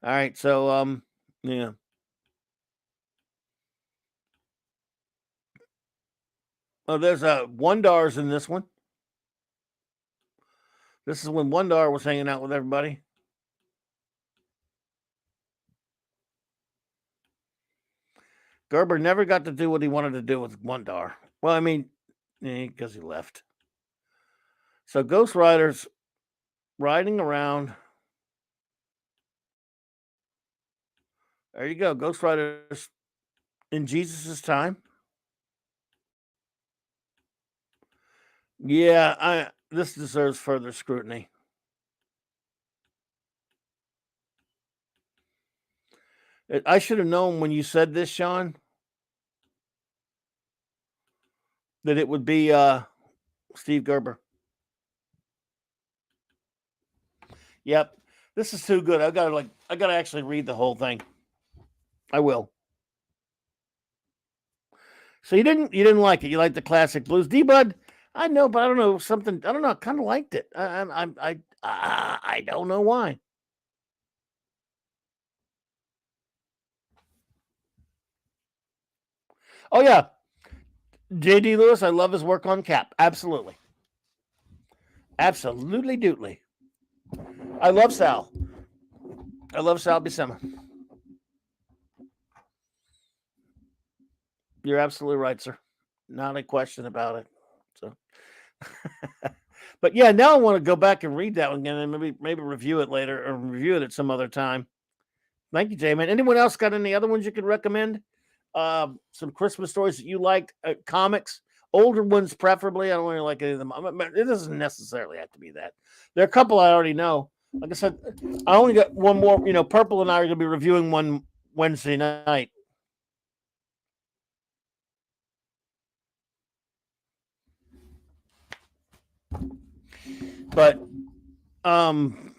right, so yeah. Oh, there's Wondar's in this one. This is when Wondar was hanging out with everybody. Gerber never got to do what he wanted to do with Wondar. Well, I mean, because he left. So Ghost Rider's riding around. There you go. Ghost Rider's in Jesus' time. Yeah, this deserves further scrutiny. I should have known when you said this, Sean, that it would be Steve Gerber. Yep. This is too good. I gotta actually read the whole thing. I will. So you didn't like it. You like the classic blues, D-Bud. I know, but I don't know something. I don't know. I kind of liked it. I don't know why. Oh yeah, J.D. Lewis. I love his work on Cap. Absolutely, absolutely, dootly. I love Sal. I love Sal Buscema. You're absolutely right, sir. Not a question about it. So, but yeah, now I want to go back and read that one again and maybe review it later or review it at some other time. Thank you, Jay, man. Anyone else got any other ones you could recommend? Some Christmas stories that you liked, comics, older ones preferably. I don't really like any of them. It doesn't necessarily have to be that. There are a couple I already know. Like I said, I only got one more. Purple and I are going to be reviewing one Wednesday night. But and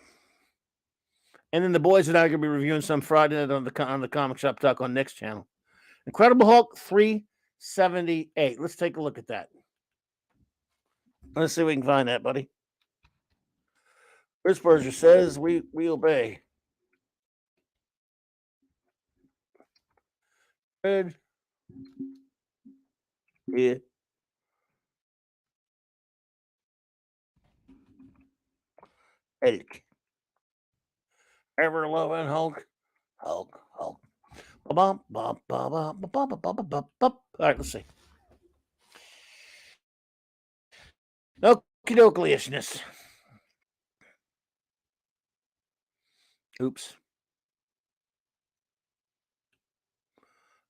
then the boys and I are going to be reviewing some Friday night on the Comic Shop Talk on Next Channel. Incredible Hulk 378. Let's take a look at that. Let's see if we can find that, buddy. Chris Berger says we obey. Good. Yeah. Hulk. Ever loving Hulk. Hulk. All right, let's see. Okie dokie-ishness. Oops.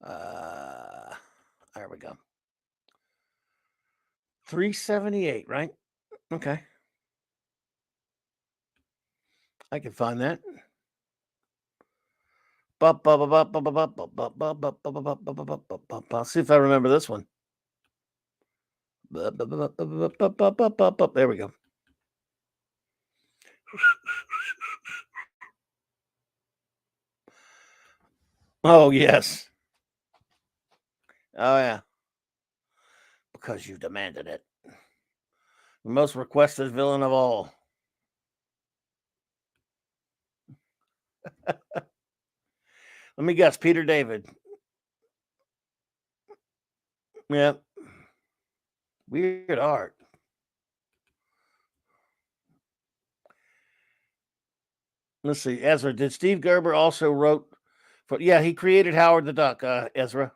There we go. 378, right? Okay. I can find that. I'll see if I remember this one. There we go. Oh, yes. Oh, yeah. Because you demanded it. The most requested villain of all. Let me guess, Peter David. Yeah. Weird art. Let's see. Ezra, did Steve Gerber also wrote for? Yeah, he created Howard the Duck, Ezra.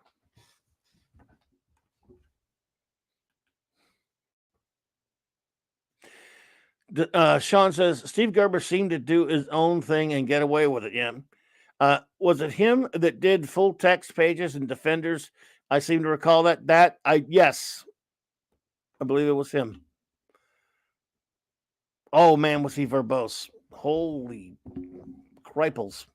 Sean says Steve Gerber seemed to do his own thing and get away with it. Yeah. Was it him that did full text pages and Defenders? I seem to recall that. Yes. I believe it was him. Oh man, was he verbose? Holy criples.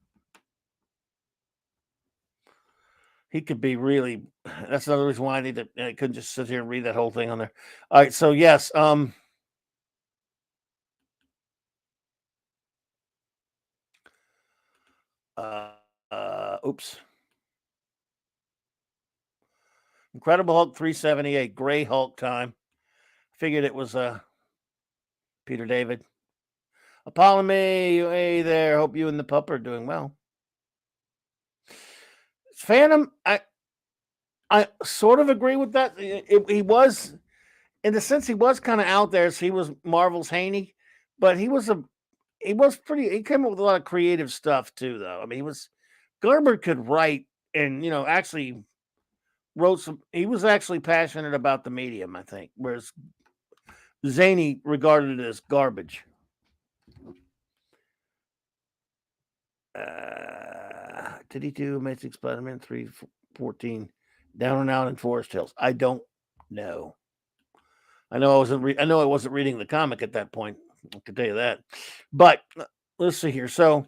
He could be really. That's another reason why I couldn't just sit here and read that whole thing on there. All right, so yes, oops. Incredible Hulk 378, Gray Hulk time. Figured it was Peter David. Apollo May, hey there. Hope you and the pup are doing well. Phantom, I sort of agree with that. He was, in the sense, he was kind of out there. So he was Marvel's Haney, but he was pretty. He came up with a lot of creative stuff too, though. I mean, Gerber could write and actually wrote some. He was actually passionate about the medium, I think, whereas Zany regarded it as garbage. Did he do Amazing Spider-Man 314 Down and Out in Forest Hills? I don't know. I know I wasn't reading the comic at that point. I can tell you that. But let's see here. So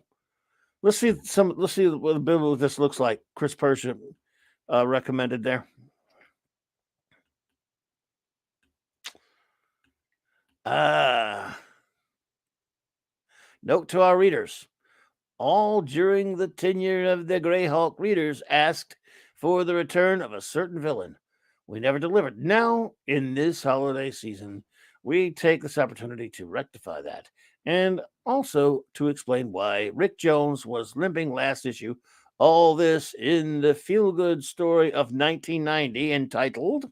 Let's see what a bit of this looks like. Chris Persia recommended there. Note to our readers. All during the tenure of the Greyhawk, readers asked for the return of a certain villain. We never delivered. Now, in this holiday season, we take this opportunity to rectify that and also to explain why Rick Jones was limping last issue. All this in the feel-good story of 1990 entitled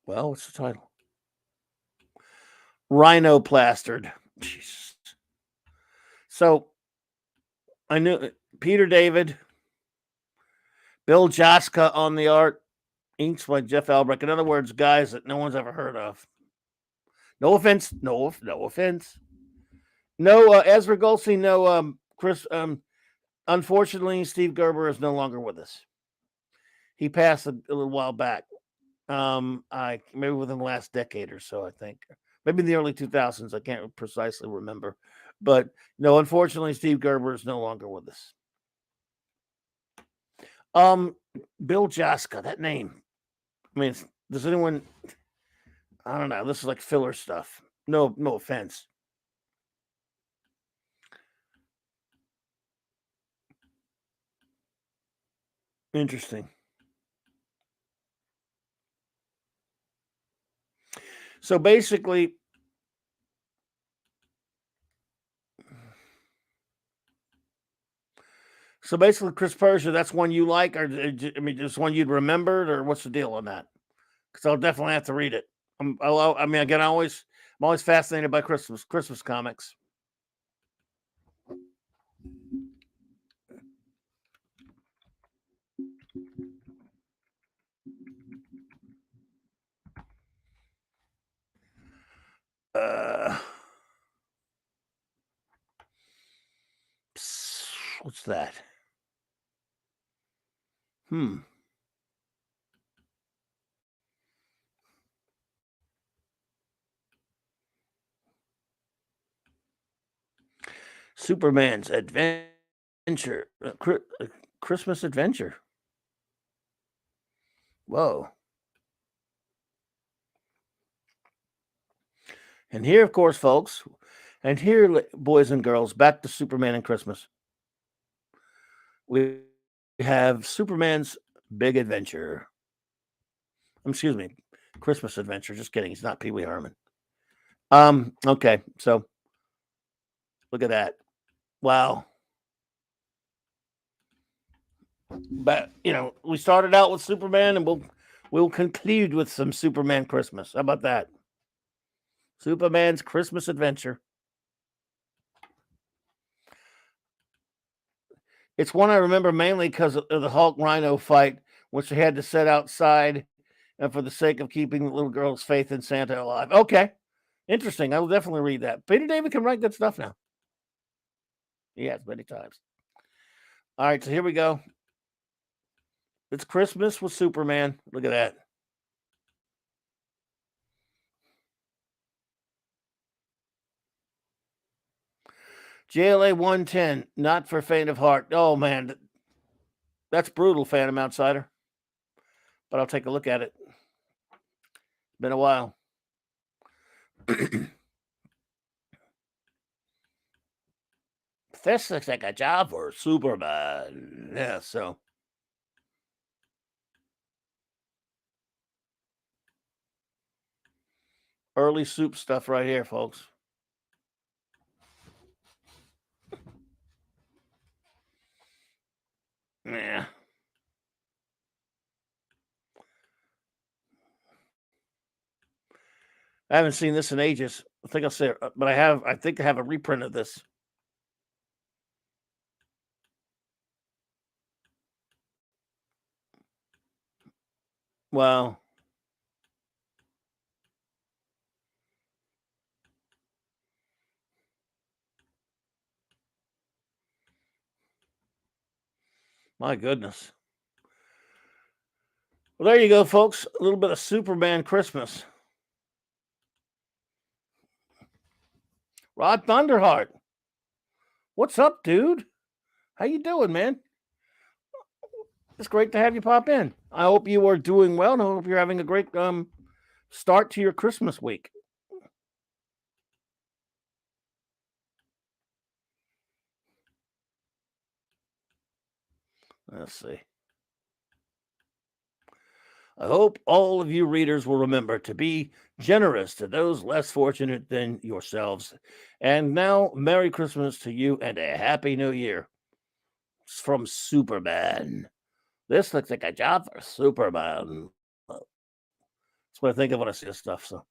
what's the title? Rhino Plastered. Jesus. So I knew Peter David, Bill Jaska on the art, inks by Jeff Albrecht. In other words, guys that no one's ever heard of. No offense. No offense. No, Ezra Goldstein. No, Chris. Unfortunately, Steve Gerber is no longer with us. He passed a little while back. Maybe within the last decade or so, I think. Maybe in the early 2000s. I can't precisely remember. But no, unfortunately, Steve Gerber is no longer with us. Bill Jaska, that name. I mean, does anyone? I don't know. This is like filler stuff. No offense. Interesting. So basically, Chris Persia, that's one you like, or I mean, just one you'd remembered, or what's the deal on that? Because I'll definitely have to read it. I mean, again, I'm always fascinated by Christmas comics. What's that? Superman's Adventure, Christmas Adventure. Whoa. And here, of course, folks, and here, boys and girls, back to Superman and Christmas. We have Superman's Big Adventure. Excuse me, Christmas Adventure. Just kidding. He's not Pee Wee Herman. Okay, so look at that. Wow. But we started out with Superman, and we'll conclude with some Superman Christmas. How about that? Superman's Christmas Adventure. It's one I remember mainly because of the Hulk Rhino fight, which they had to set outside, and for the sake of keeping the little girl's faith in Santa alive. Okay, interesting. I will definitely read that. Peter David can write good stuff now. He has many times. All right, so here we go. It's Christmas with Superman. Look at that. JLA 110, not for faint of heart. Oh, man. That's brutal, Phantom Outsider. But I'll take a look at it. Been a while. This looks like a job for Superman. Yeah, so. Early soup stuff right here, folks. Yeah. I haven't seen this in ages. I think I'll say, but I think I have a reprint of this. Wow. My goodness. Well, there you go, folks. A little bit of Superman Christmas. Rod Thunderheart. What's up, dude? How you doing, man? It's great to have you pop in. I hope you are doing well, and I hope you're having a great start to your Christmas week. Let's see. I hope all of you readers will remember to be generous to those less fortunate than yourselves. And now, Merry Christmas to you and a Happy New Year. It's from Superman. This looks like a job for Superman. That's what I think of when I see this stuff. So,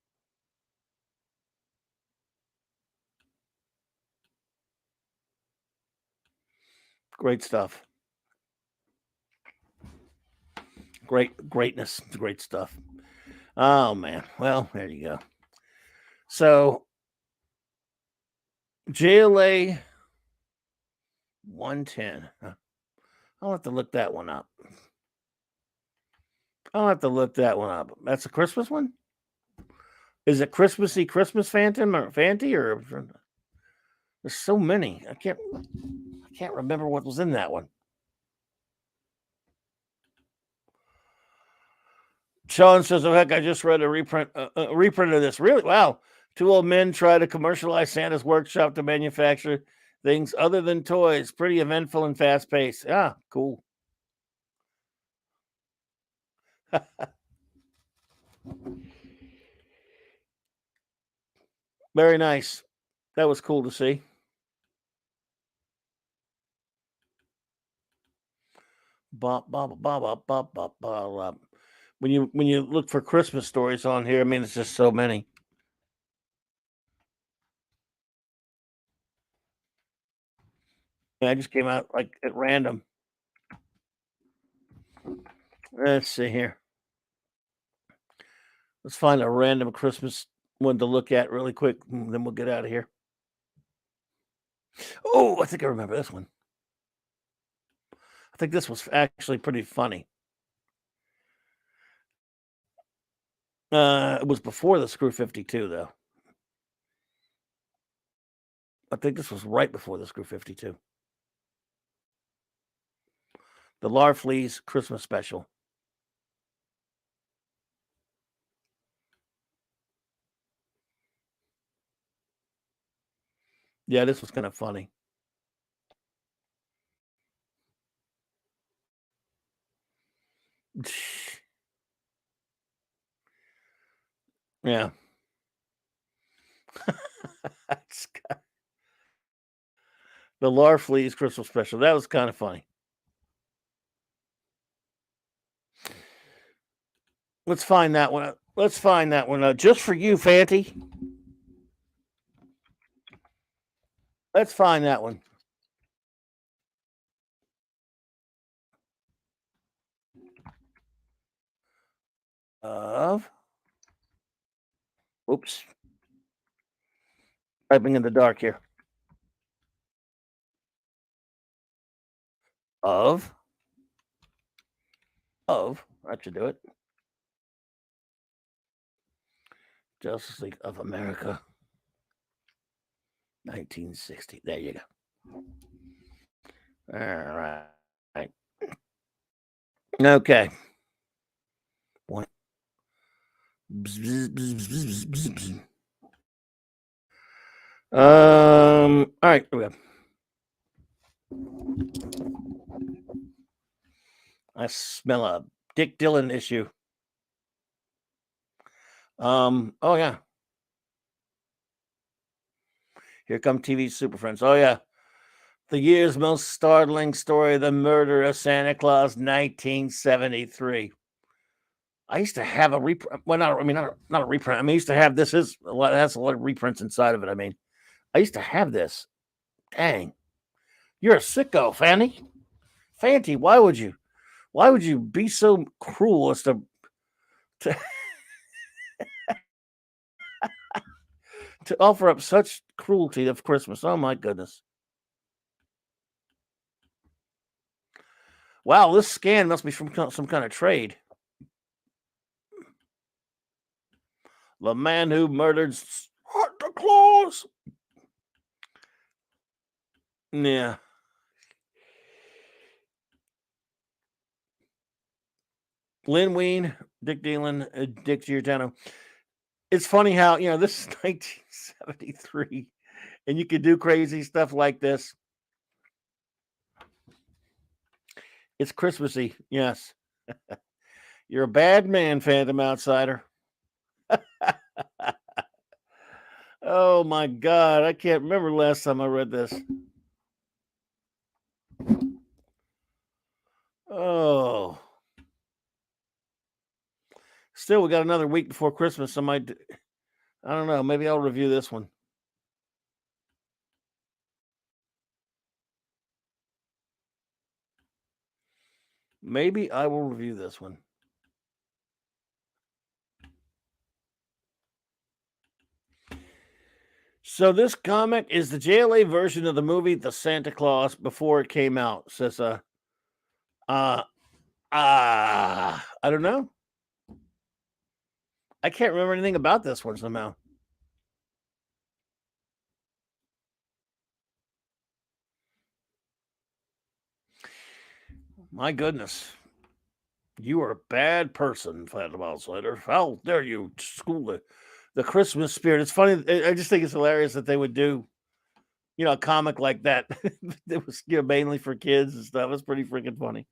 great stuff. Greatness. Great stuff. Oh, man. Well, there you go. So, JLA 110. I'll have to look that one up. That's a Christmas one? Is it Christmassy Christmas Phantom or Fanty or there's so many. I can't remember what was in that one. Sean says, "Oh heck, I just read a reprint of this. Really? Wow. Two old men try to commercialize Santa's workshop to manufacture things other than toys. Pretty eventful and fast paced. Yeah, cool." Very nice. That was cool to see. When you look for Christmas stories on here, I mean, it's just so many. I just came out like at random. Let's see here. Let's find a random Christmas one to look at really quick, and then we'll get out of here. Oh, I think I remember this one. I think this was actually pretty funny. It was before the Screw 52, though. I think this was right before the Screw 52. The Larfleeze Christmas special. Yeah, this was kind of funny. Yeah. The Larfleeze Christmas special. That was kind of funny. Let's find that one. Let's find that one just for you, Fanty. Let's find that one. Oops. Typing in the dark here. Of. That should do it. Justice League of America. 1960. There you go. All right. Okay. One. All right. Here we go. I smell a Dick Dillon issue. Oh yeah. Here come TV Super Friends. Oh yeah. The year's most startling story, The Murder of Santa Claus, 1973. I used to have a reprint. Well, not a reprint. I mean, I used to have this. It has a lot of reprints inside of it. I mean, I used to have this. Dang. You're a sicko, Fanny. Fanty, why would you be so cruel as to to offer up such cruelty of Christmas? Oh my goodness. Wow, this scan must be from some kind of trade. The man who murdered Santa Claus. Yeah. Lynn Wein, Dick Dillon, Dick Giordano. It's funny how, this is 1973 and you could do crazy stuff like this. It's Christmassy. Yes. You're a bad man, Phantom Outsider. Oh my God. I can't remember last time I read this. Oh. Still, we got another week before Christmas. I don't know. Maybe I'll review this one. Maybe I will review this one. So this comic is the JLA version of the movie The Santa Claus before it came out. It says I don't know. I can't remember anything about this one somehow. My goodness. You are a bad person, Phantom Outsider. How dare you school the Christmas spirit? It's funny. I just think it's hilarious that they would do, a comic like that. That was, mainly for kids and stuff. It's pretty freaking funny.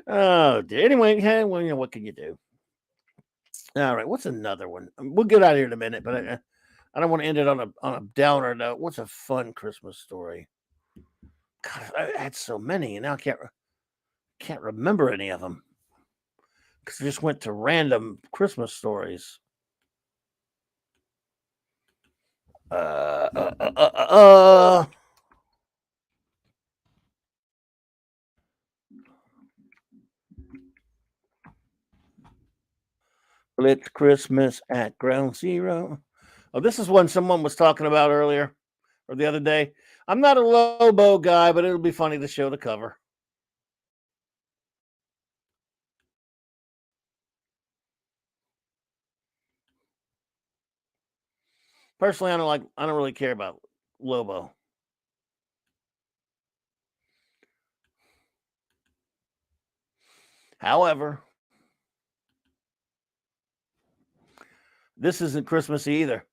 Oh, dear. Anyway, hey, well, what can you do? All right, what's another one? We'll get out of here in a minute, but I don't want to end it on a downer note. What's a fun Christmas story? God, I had so many, and now I can't remember any of them because I just went to random Christmas stories. It's Christmas at Ground Zero. Oh, this is one someone was talking about earlier or the other day. I'm not a Lobo guy, but it'll be funny to show the cover. Personally, I don't really care about Lobo. However, this isn't Christmas either.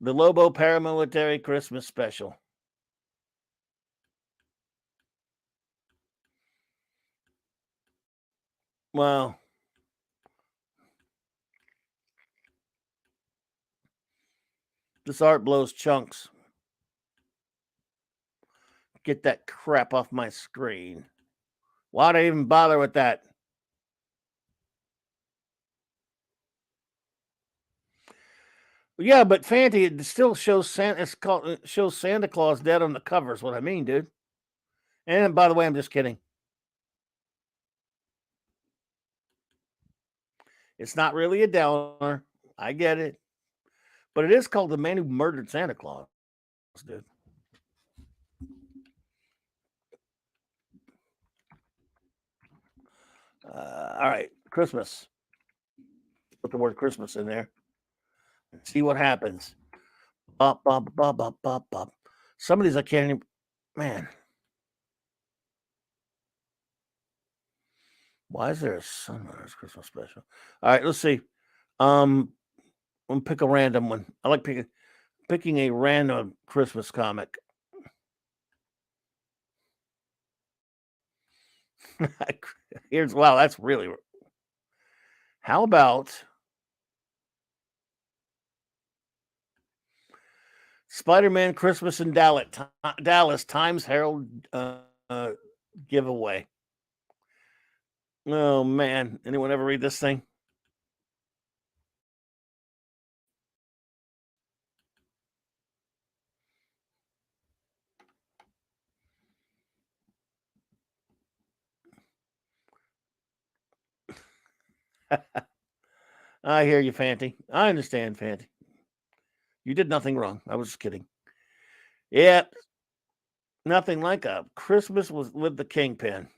The Lobo Paramilitary Christmas Special. Well, this art blows chunks. Get that crap off my screen. Why'd I even bother with that? Yeah, but Fanty, it still shows shows Santa Claus dead on the cover. Is what I mean, dude. And by the way, I'm just kidding. It's not really a downer. I get it, but it is called The Man Who Murdered Santa Claus, dude. All right, Christmas. Put the word Christmas in there and see what happens. Bop, bop, bop, bop, bop, bop. Some of these I can't even. Man, why is there a Sunrise Christmas special? All right, let's see. I'm gonna pick a random one. I like picking a random Christmas comic. Wow, that's really. How about Spider-Man Christmas in Dallas Times Herald giveaway? Oh man, anyone ever read this thing? I hear you, Fanty. I understand, Fanty. You did nothing wrong. I was just kidding. Yeah, nothing like a Christmas with the Kingpin.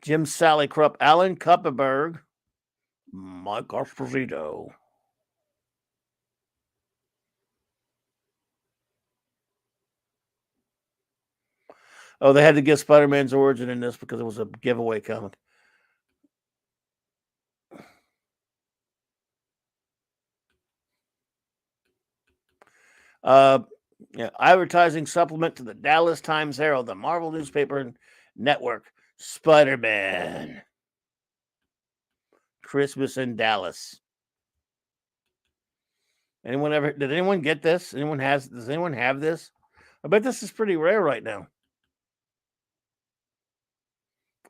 Jim Sally Krupp, Alan Kupperberg, Mike Esposito. Oh, they had to give Spider-Man's origin in this because it was a giveaway comic. Yeah, advertising supplement to the Dallas Times Herald, the Marvel newspaper network. Spider-Man. Christmas in Dallas. Did anyone get this? Does anyone have this? I bet this is pretty rare right now.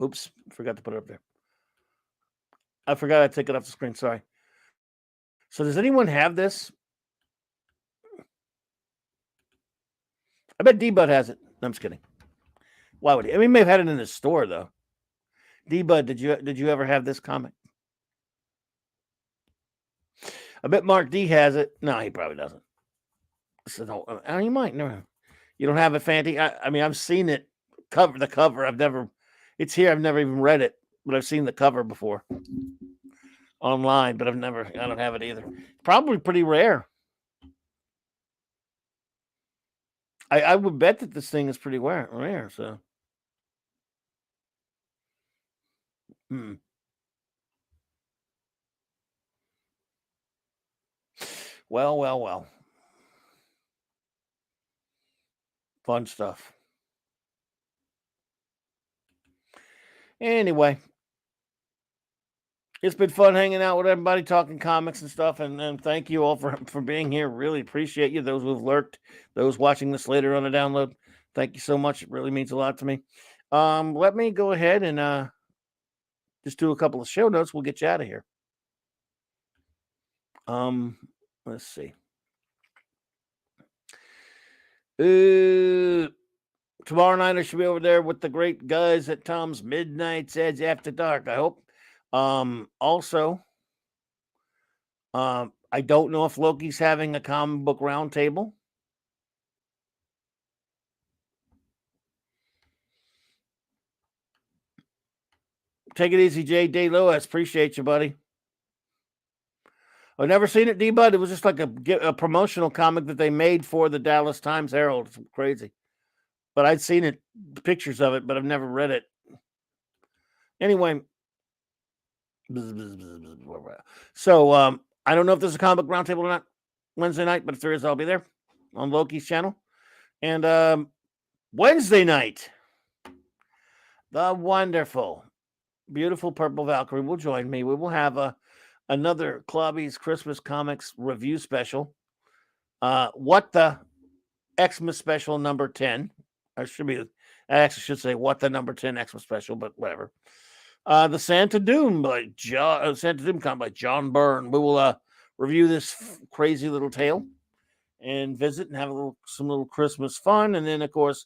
Oops, forgot to put it up there. I forgot I took it off the screen. Sorry. So does anyone have this? I bet D-Bud has it. No, I'm just kidding. Why would he? I mean, he may have had it in his store though. D-Bud, did you ever have this comic? I bet Mark D has it. No, he probably doesn't. So no, you might. No, you don't have it, Fanty. I mean, I've seen it. The cover. It's here. I've never even read it, but I've seen the cover before online. But I don't have it either. Probably pretty rare. I would bet that this thing is pretty rare. So, Well. Fun stuff. Anyway, it's been fun hanging out with everybody, talking comics and stuff. And thank you all for being here. Really appreciate you. Those who've lurked, those watching this later on the download. Thank you so much. It really means a lot to me. Let me go ahead and just do a couple of show notes. We'll get you out of here. Let's see. Tomorrow night I should be over there with the great guys at Tom's Midnight's Edge After Dark, I hope. Also, I don't know if Loki's having a comic book roundtable. Take it easy, Jay Day Lewis. Appreciate you, buddy. I've never seen it, D-Bud. It was just like a promotional comic that they made for the Dallas Times Herald. It's crazy. But I'd seen it, pictures of it, but I've never read it. Anyway. So, I don't know if there's a comic book roundtable or not Wednesday night, but if there is, I'll be there on Loki's channel. And Wednesday night, the wonderful, beautiful Purple Valkyrie will join me. We will have another Clobby'S Christmas Comics review special. What the Xmas special number 10. I actually should say what the number 10 Xmas special, but whatever. The Santa Doom comic by John Byrne. We will review this crazy little tale and visit and have some little Christmas fun. And then, of course,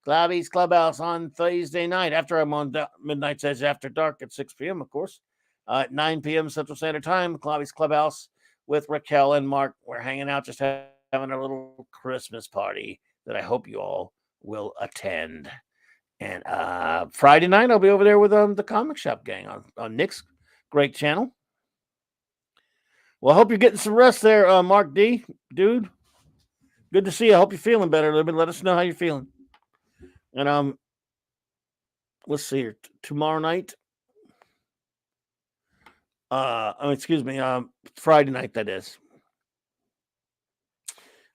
Clobby'S Clubhouse on Thursday night after I'm on Midnight's Edge After Dark at 6 p.m., of course. At 9 p.m. Central Standard Time, Clobby'S Clubhouse with Raquel and Mark. We're hanging out, just having a little Christmas party that I hope you all will attend. And Friday night, I'll be over there with the Comic Shop gang on Nick's great channel. Well, I hope you're getting some rest there, Mark D. Dude, good to see you. I hope you're feeling better a little bit. Let us know how you're feeling. And let's see here. Tomorrow night. Friday night, that is.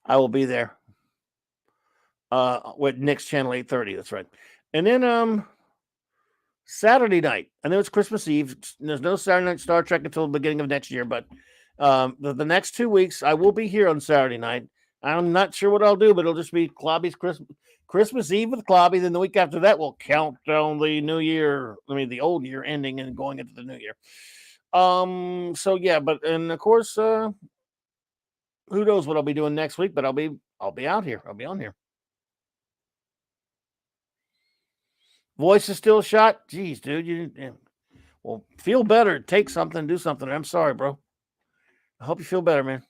I will be there. With Nick's channel 8:30. That's right. And then Saturday night. I know it's Christmas Eve. There's no Saturday night Star Trek until the beginning of next year, but the next 2 weeks I will be here on Saturday night. I'm not sure what I'll do, but it'll just be Clobby's Christmas Eve with Clobby. Then the week after that we'll count down the new year. the old year ending and going into the new year. So yeah, and of course, who knows what I'll be doing next week, but I'll be out here. I'll be on here. Voice is still shot. Jeez, dude, well, feel better. Take something, do something. I'm sorry, bro. I hope you feel better, man.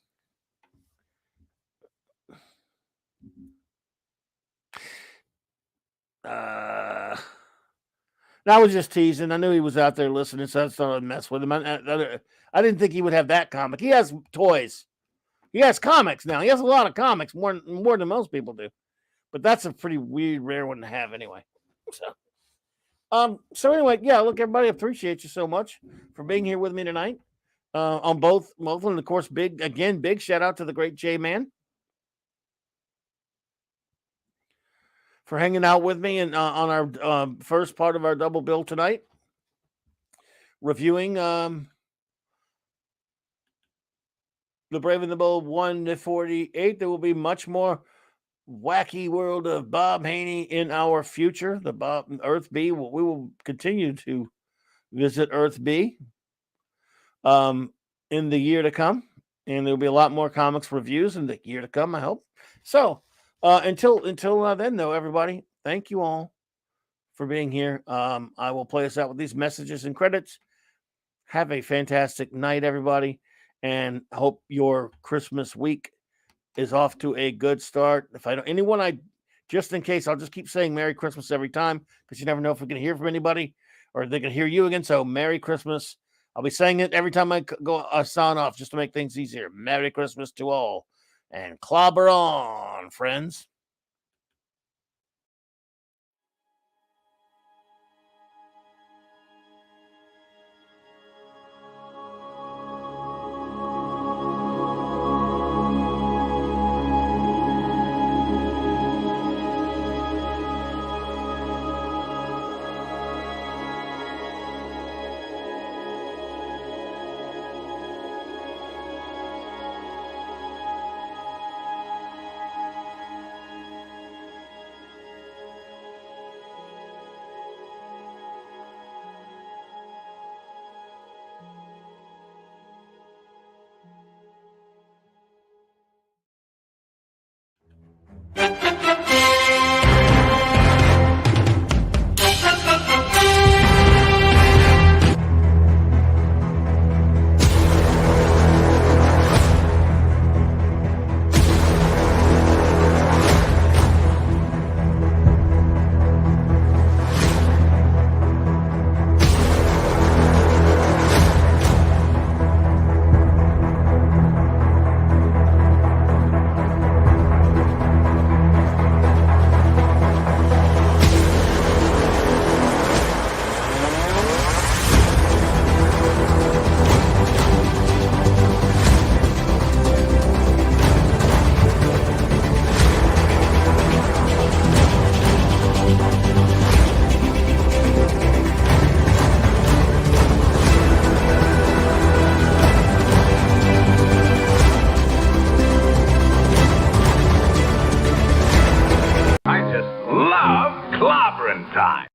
I was just teasing. I knew he was out there listening, so I thought I'd mess with him. I didn't think he would have that comic. He has toys. He has comics now. He has a lot of comics, more than most people do. But that's a pretty weird, rare one to have anyway. So anyway, yeah, look, everybody, appreciate you so much for being here with me tonight. On both, and of course, big shout out to the great J Man for hanging out with me and on our first part of our double bill tonight, reviewing the Brave and the Bold 1-48. There will be much more wacky world of Bob Haney in our future. The Earth B. We will continue to visit Earth B in the year to come, and there'll be a lot more comics reviews in the year to come, I hope. So until then, though, everybody, thank you all for being here. I will play us out with these messages and credits. Have a fantastic night, everybody, and hope your Christmas week is off to a good start. If I don't, just in case, I'll just keep saying Merry Christmas every time, because you never know if we're going to hear from anybody or they can hear you again. So Merry Christmas. I'll be saying it every time I go sign off, just to make things easier. Merry Christmas to all, and clobber on, friends. I just love clobbering time.